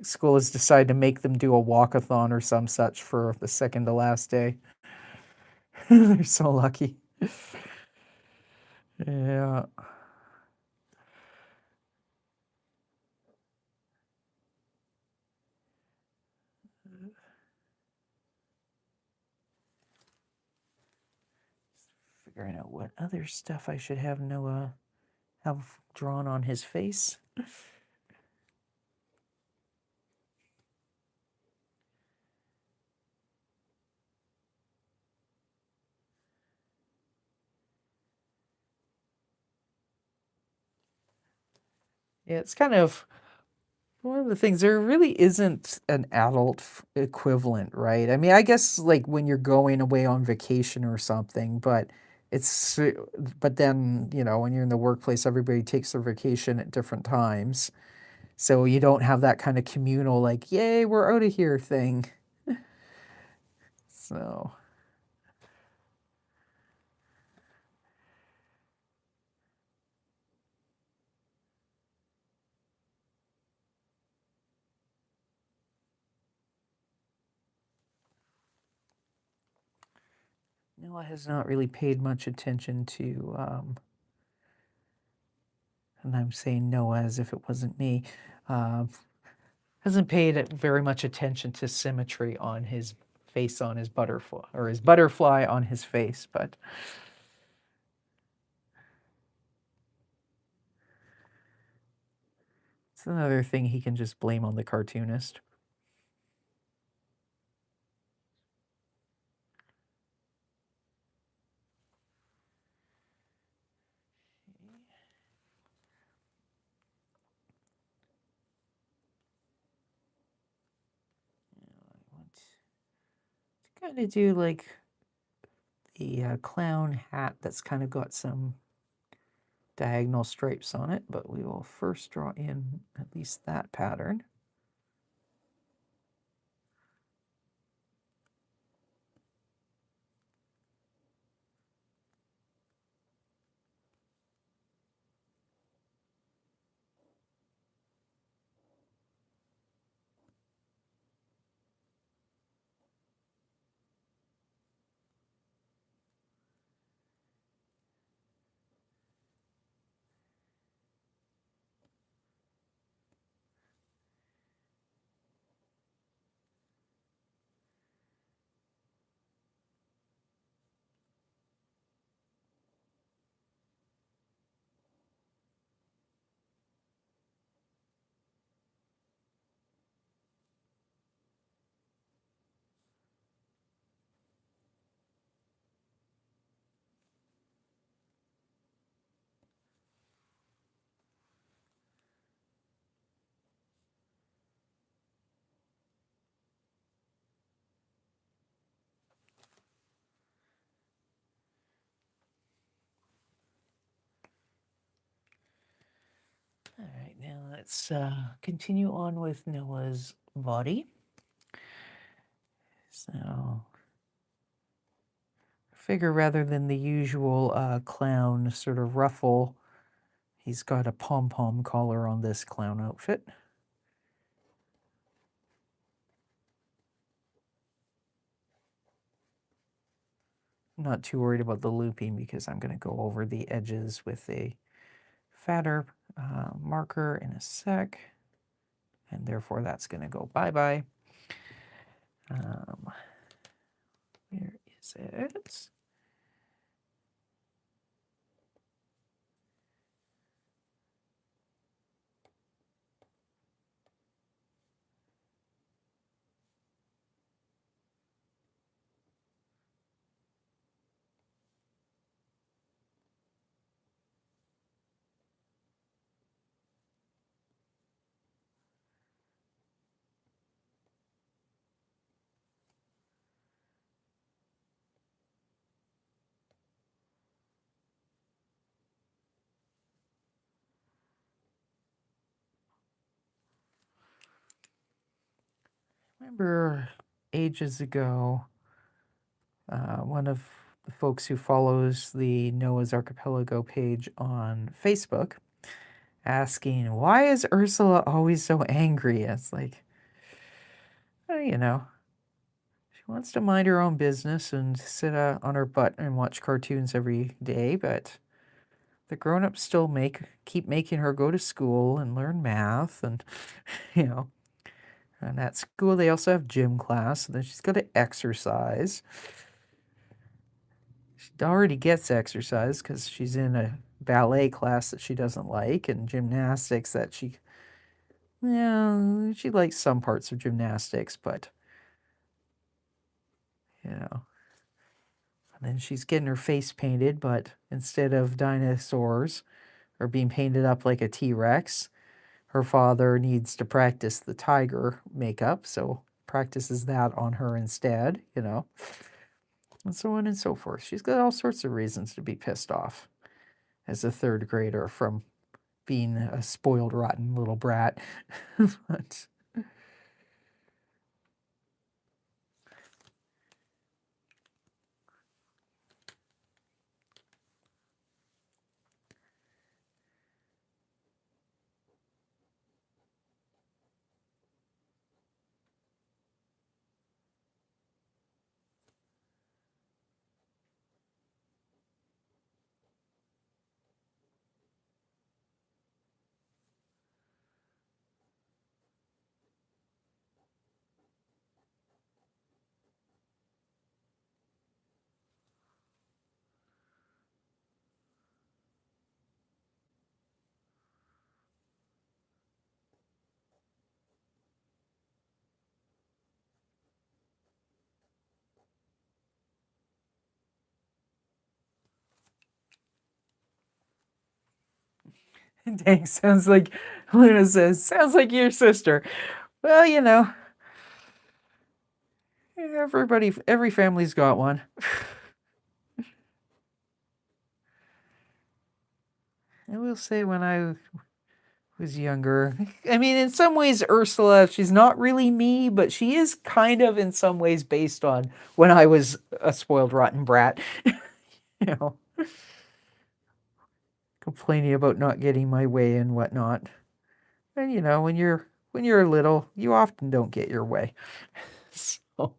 A: school has decided to make them do a walkathon or some such for the second to last day. They're so lucky. Yeah. Figuring out what other stuff I should have Noah have drawn on his face. Yeah, it's kind of one of the things. There really isn't an adult equivalent, right? I mean, I guess like when you're going away on vacation or something, but it's but then, when you're in the workplace, everybody takes their vacation at different times. So you don't have that kind of communal, like, yay, we're out of here thing. So, Noah has not really paid much attention to, and I'm saying Noah as if it wasn't me, hasn't paid very much attention to symmetry on his face on his butterfly, or his butterfly on his face, but it's another thing he can just blame on the cartoonist. I want to kind of do like the clown hat that's kind of got some diagonal stripes on it, but we will first draw in at least that pattern. let's continue on with Noah's body. So, figure rather than the usual clown sort of ruffle, he's got a pom-pom collar on this clown outfit. I'm not too worried about the looping because I'm going to go over the edges with a fatter marker in a sec. And therefore that's going to go bye-bye. Where is it? Remember ages ago, one of the folks who follows the Noah's Archipelago page on Facebook asking, why is Ursula always so angry? It's like, you know, she wants to mind her own business and sit on her butt and watch cartoons every day, but the grown-ups still keep making her go to school and learn math and, you know, and at school they also have gym class, so then she's got to exercise. She already gets exercise because she's in a ballet class that she doesn't like and gymnastics that she likes some parts of gymnastics, but, you know. And then she's getting her face painted, but instead of dinosaurs or being painted up like a T-Rex, her father needs to practice the tiger makeup, so practices that on her instead, you know, and so on and so forth. She's got all sorts of reasons to be pissed off as a third grader from being a spoiled, rotten little brat. But dang, sounds like Luna says, sounds like your sister. Well, you know, every family's got one. I will say when I was younger, I mean, in some ways, Ursula, she's not really me, but she is kind of in some ways based on when I was a spoiled, rotten brat. You know, complaining about not getting my way and whatnot. And you know, when you're little, you often don't get your way. So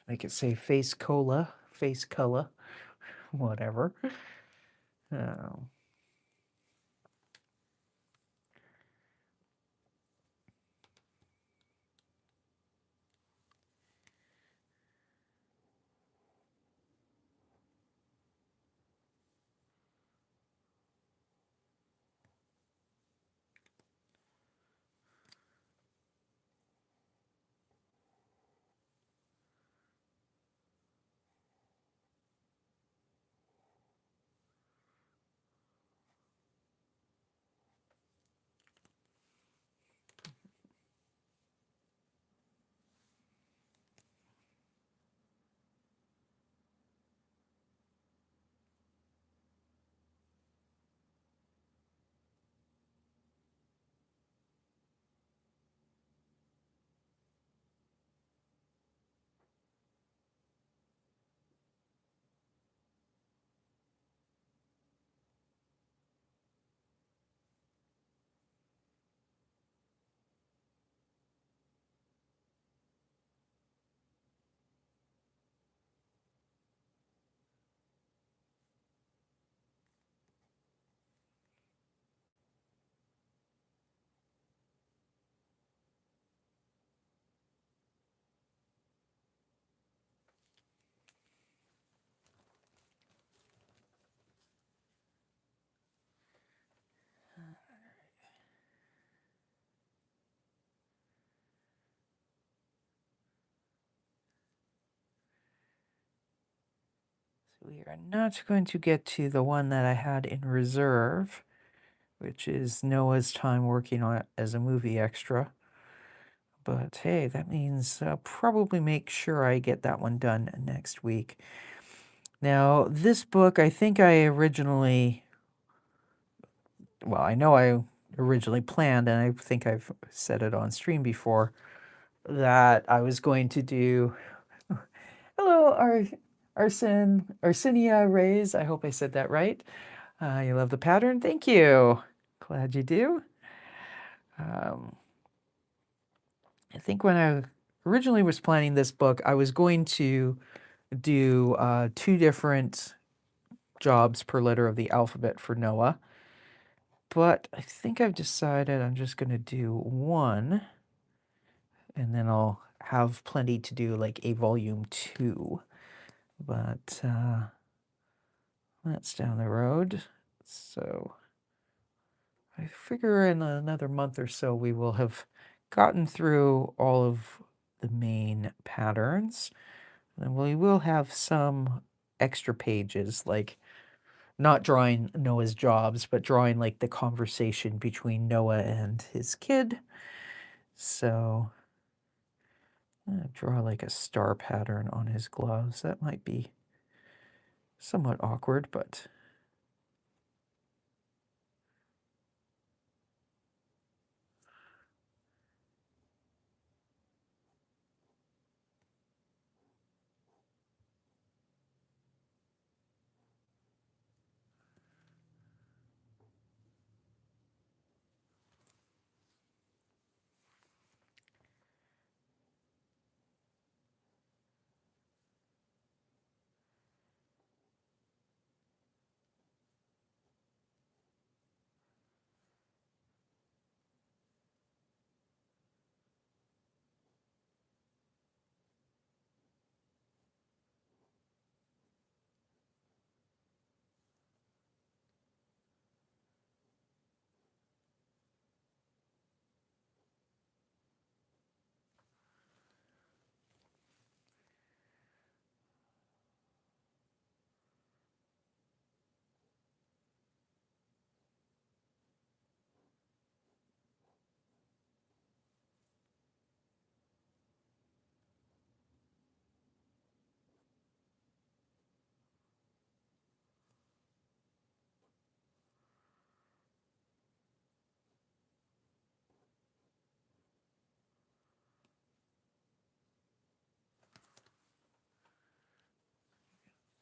A: Make it say face cola, whatever. Oh. So we are not going to get to the one that I had in reserve, which is Noah's time working on it as a movie extra. But hey, that means I'll probably make sure I get that one done next week. Now, this book, I think I originally, well, I know I originally planned, and I think I've said it on stream before, that I was going to do, hello, Arsinia Rays. I hope I said that right. You love the pattern? Thank you. Glad you do. I think when I originally was planning this book, I was going to do 2 different jobs per letter of the alphabet for Noah. But I think I've decided I'm just going to do 1, and then I'll have plenty to do like a volume 2. But that's down the road. So I figure in another month or so we will have gotten through all of the main patterns. And we will have some extra pages, like not drawing Noah's jobs, but drawing like the conversation between Noah and his kid. So draw like a star pattern on his gloves. That might be somewhat awkward, but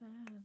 A: that.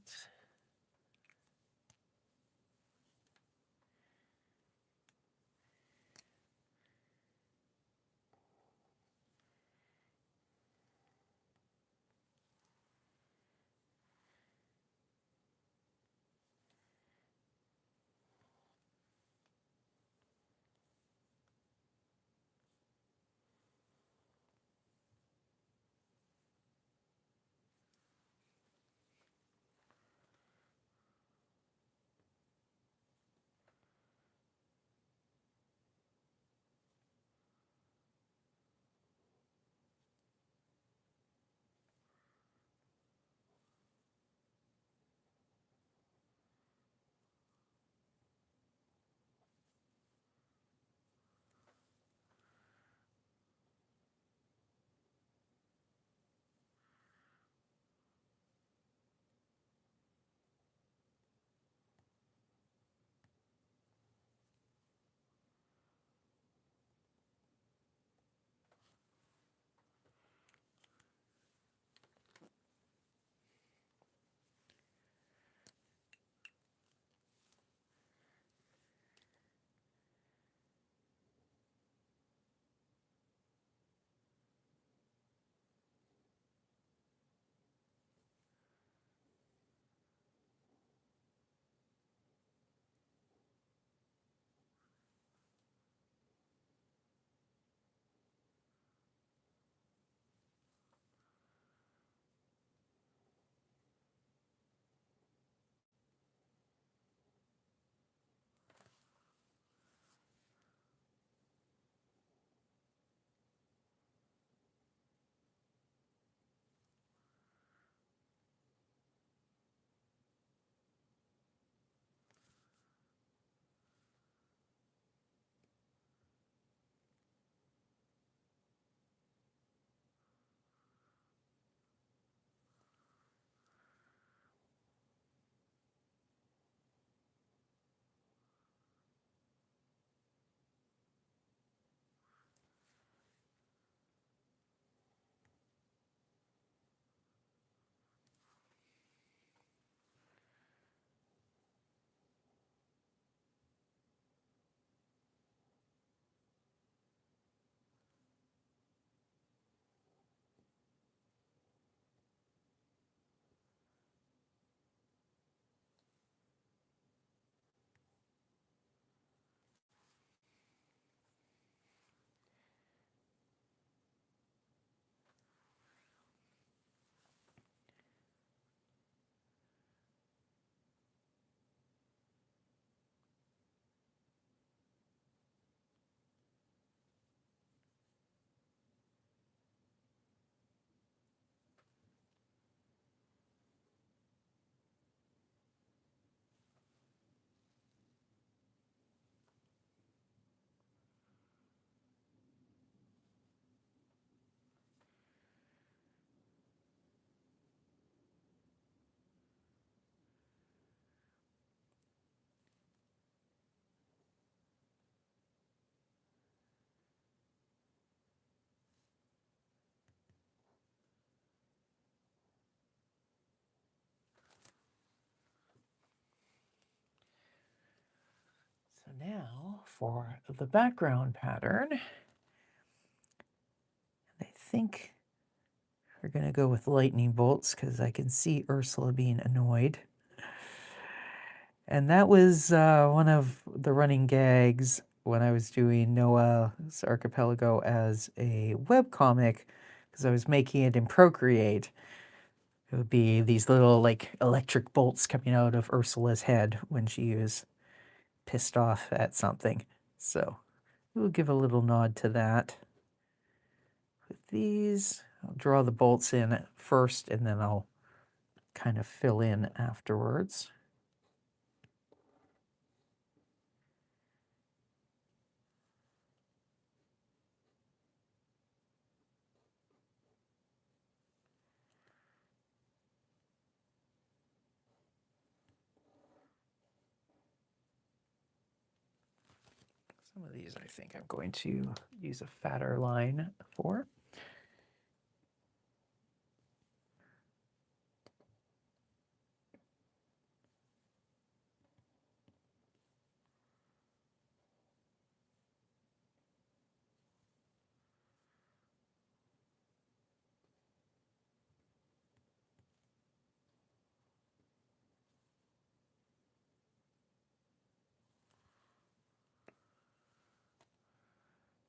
A: So now for the background pattern, I think we're going to go with lightning bolts because I can see Ursula being annoyed. And that was one of the running gags when I was doing Noah's Archipelago as a webcomic, because I was making it in Procreate. It would be these little like electric bolts coming out of Ursula's head when she was pissed off at something. So we'll give a little nod to that. With these, I'll draw the bolts in first and then I'll kind of fill in afterwards. Some of these I think I'm going to use a fatter line for.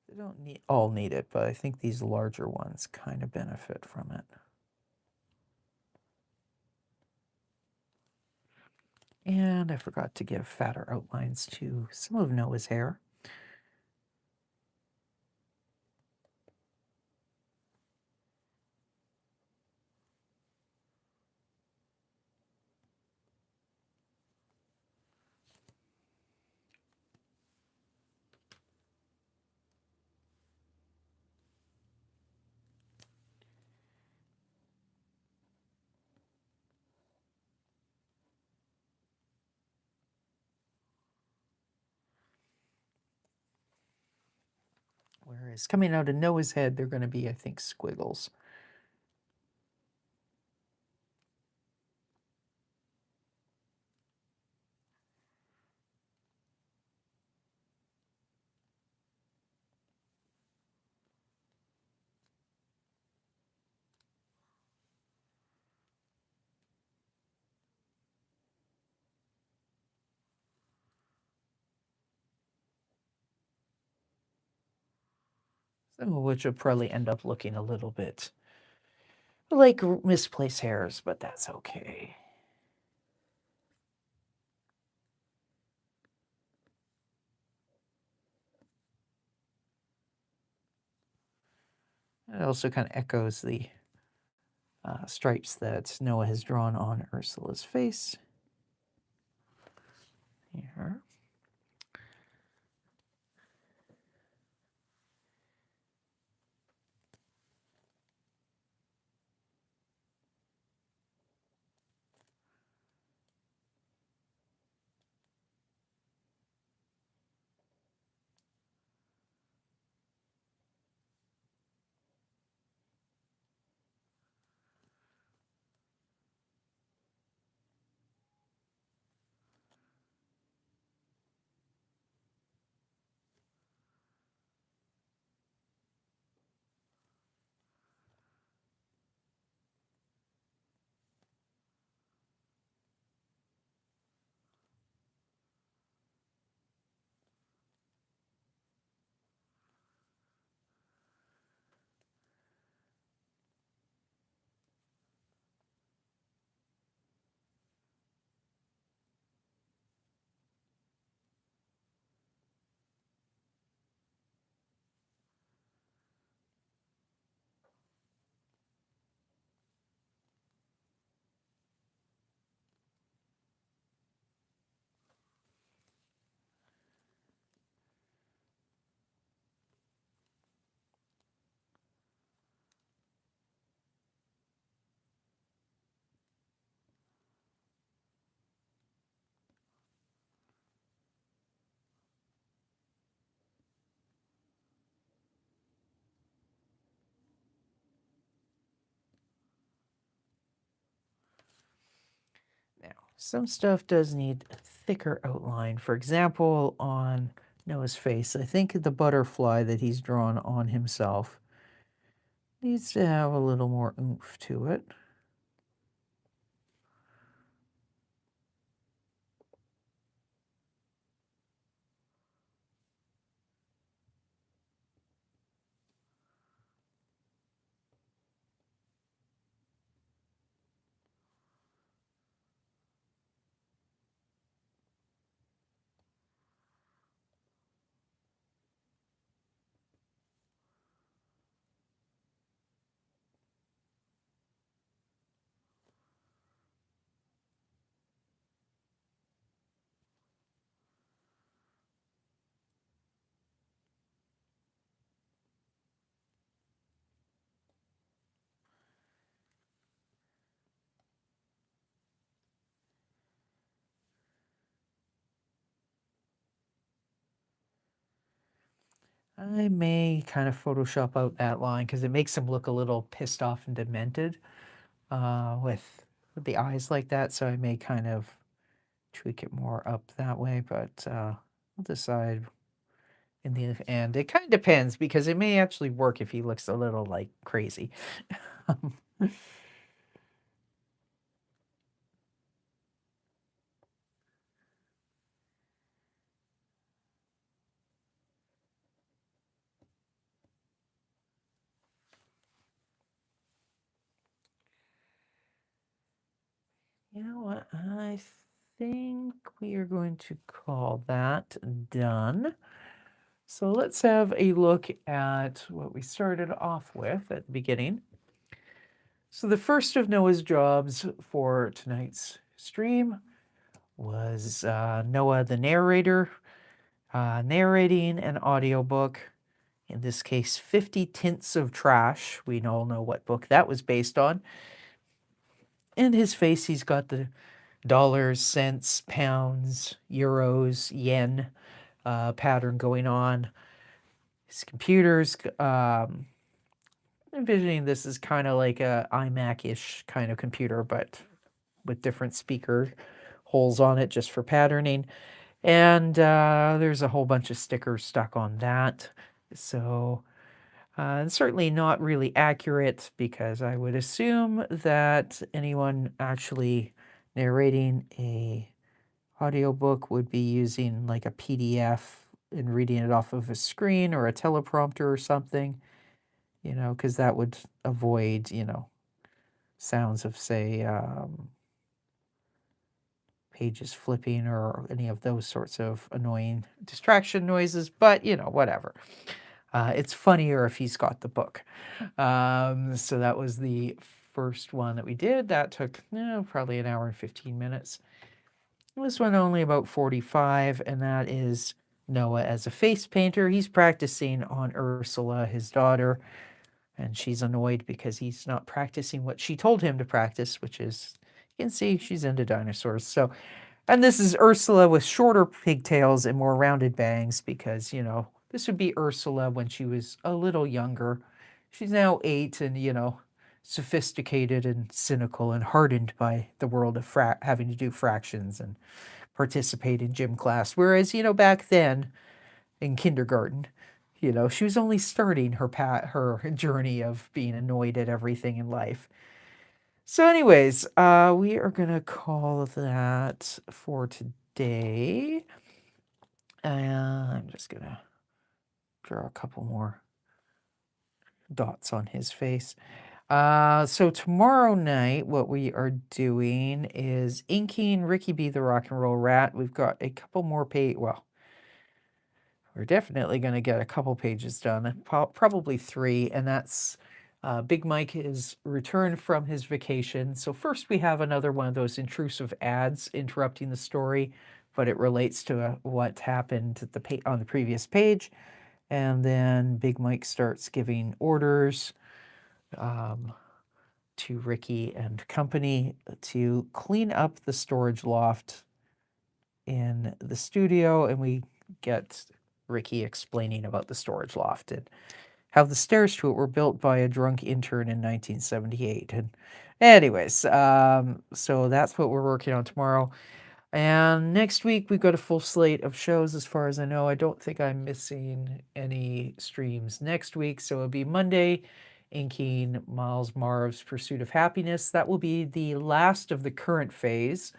A: They don't all need it, but I think these larger ones kind of benefit from it. And I forgot to give fatter outlines to some of Noah's hair. Whereas coming out of Noah's head, they're going to be, I think, squiggles. Some of which will probably end up looking a little bit like misplaced hairs, but that's okay. It also kind of echoes the stripes that Noah has drawn on Ursula's face. Here. Now, some stuff does need thicker outline. For example, on Noah's face, I think the butterfly that he's drawn on himself needs to have a little more oomph to it. I may kind of Photoshop out that line because it makes him look a little pissed off and demented with the eyes like that. So I may kind of tweak it more up that way, but I'll decide in the end. It kind of depends because it may actually work if he looks a little like crazy. You know what? I think we are going to call that done. So let's have a look at what we started off with at the beginning. So the first of Noah's jobs for tonight's stream was Noah the narrator, narrating an audiobook. In this case, 50 Tints of Trash. We all know what book that was based on. In his face, he's got the dollars, cents, pounds, euros, yen pattern going on. His computer's envisioning this as kind of like a iMac-ish kind of computer, but with different speaker holes on it just for patterning. And there's a whole bunch of stickers stuck on that. So, and certainly not really accurate because I would assume that anyone actually narrating a audiobook would be using like a PDF and reading it off of a screen or a teleprompter or something, because that would avoid, sounds of, say, pages flipping or any of those sorts of annoying distraction noises, but, whatever. It's funnier if he's got the book. So that was the first one that we did. That took probably an hour and 15 minutes. This one only about 45, and that is Noah as a face painter. He's practicing on Ursula, his daughter, and she's annoyed because he's not practicing what she told him to practice, which is, you can see she's into dinosaurs. So, and this is Ursula with shorter pigtails and more rounded bangs because, this would be Ursula when she was a little younger. She's now 8 and, sophisticated and cynical and hardened by the world of having to do fractions and participate in gym class. Whereas, back then in kindergarten, she was only starting her journey of being annoyed at everything in life. So anyways, we are going to call that for today. I'm just going to draw a couple more dots on his face. So tomorrow night, what we are doing is inking Ricky B. the Rock and Roll Rat. We've got a couple more well, we're definitely going to get a couple pages done, probably 3, and that's Big Mike is returned from his vacation. So first we have another one of those intrusive ads interrupting the story, but it relates to what happened at on the previous page. And then Big Mike starts giving orders to Ricky and company to clean up the storage loft in the studio, and we get Ricky explaining about the storage loft and how the stairs to it were built by a drunk intern in 1978. And anyways, so that's what we're working on tomorrow. And next week, we've got a full slate of shows as far as I know. I don't think I'm missing any streams next week. So it'll be Monday, inking Miles Marv's Pursuit of Happiness. That will be the last of the current phase,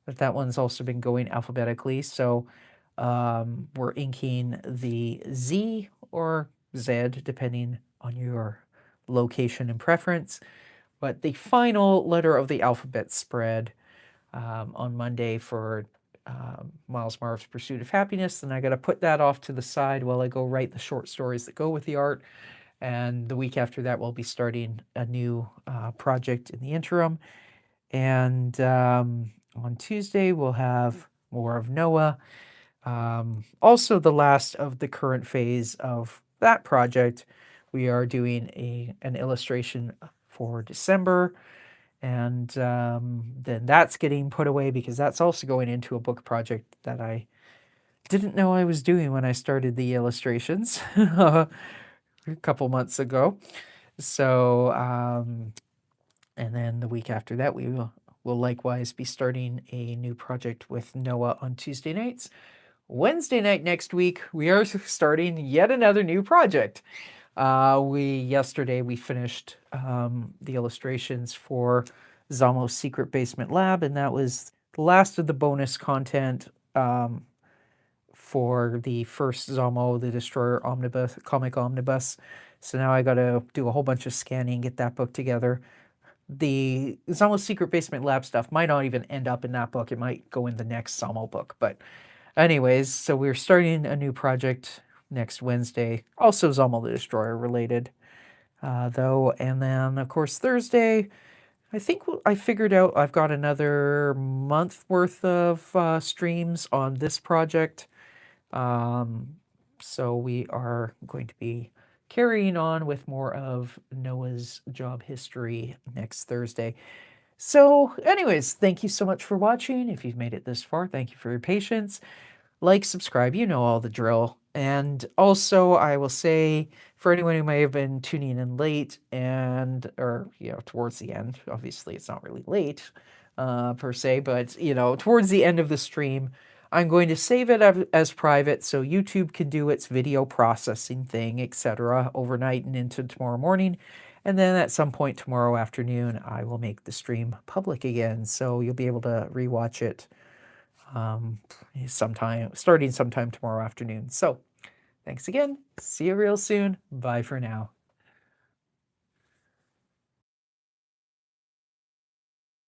A: but that one's also been going alphabetically. So we're inking the Z or Z, depending on your location and preference. But the final letter of the alphabet spread on Monday for Miles Marv's Pursuit of Happiness. And I got to put that off to the side while I go write the short stories that go with the art. And the week after that, we'll be starting a new project in the interim. And on Tuesday, we'll have more of Noah. Also, the last of the current phase of that project, we are doing an illustration for December. And then that's getting put away because that's also going into a book project that I didn't know I was doing when I started the illustrations a couple months ago. So, and then the week after that, we will likewise be starting a new project with Noah on Tuesday nights. Wednesday night next week, we are starting yet another new project. Yesterday we finished the illustrations for Zamo's Secret Basement Lab, and that was the last of the bonus content for the first Zamo the Destroyer omnibus, comic omnibus. So now I got to do a whole bunch of scanning, get that book together. The Zamo's Secret Basement Lab stuff might not even end up in that book. It might go in the next Zamo book. But anyways, so we're starting a new project next Wednesday, also Zamo the Destroyer related, though. And then, of course, Thursday, I think I figured out I've got another month worth of streams on this project. So we are going to be carrying on with more of Noah's job history next Thursday. So anyways, thank you so much for watching. If you've made it this far, thank you for your patience. Like, subscribe, you know all the drill. And also, I will say, for anyone who may have been tuning in late or towards the end, obviously it's not really late per se, but, towards the end of the stream, I'm going to save it as private so YouTube can do its video processing thing, etc., overnight and into tomorrow morning. And then at some point tomorrow afternoon, I will make the stream public again. So you'll be able to rewatch it starting sometime tomorrow afternoon. So thanks again. See you real soon. Bye for now.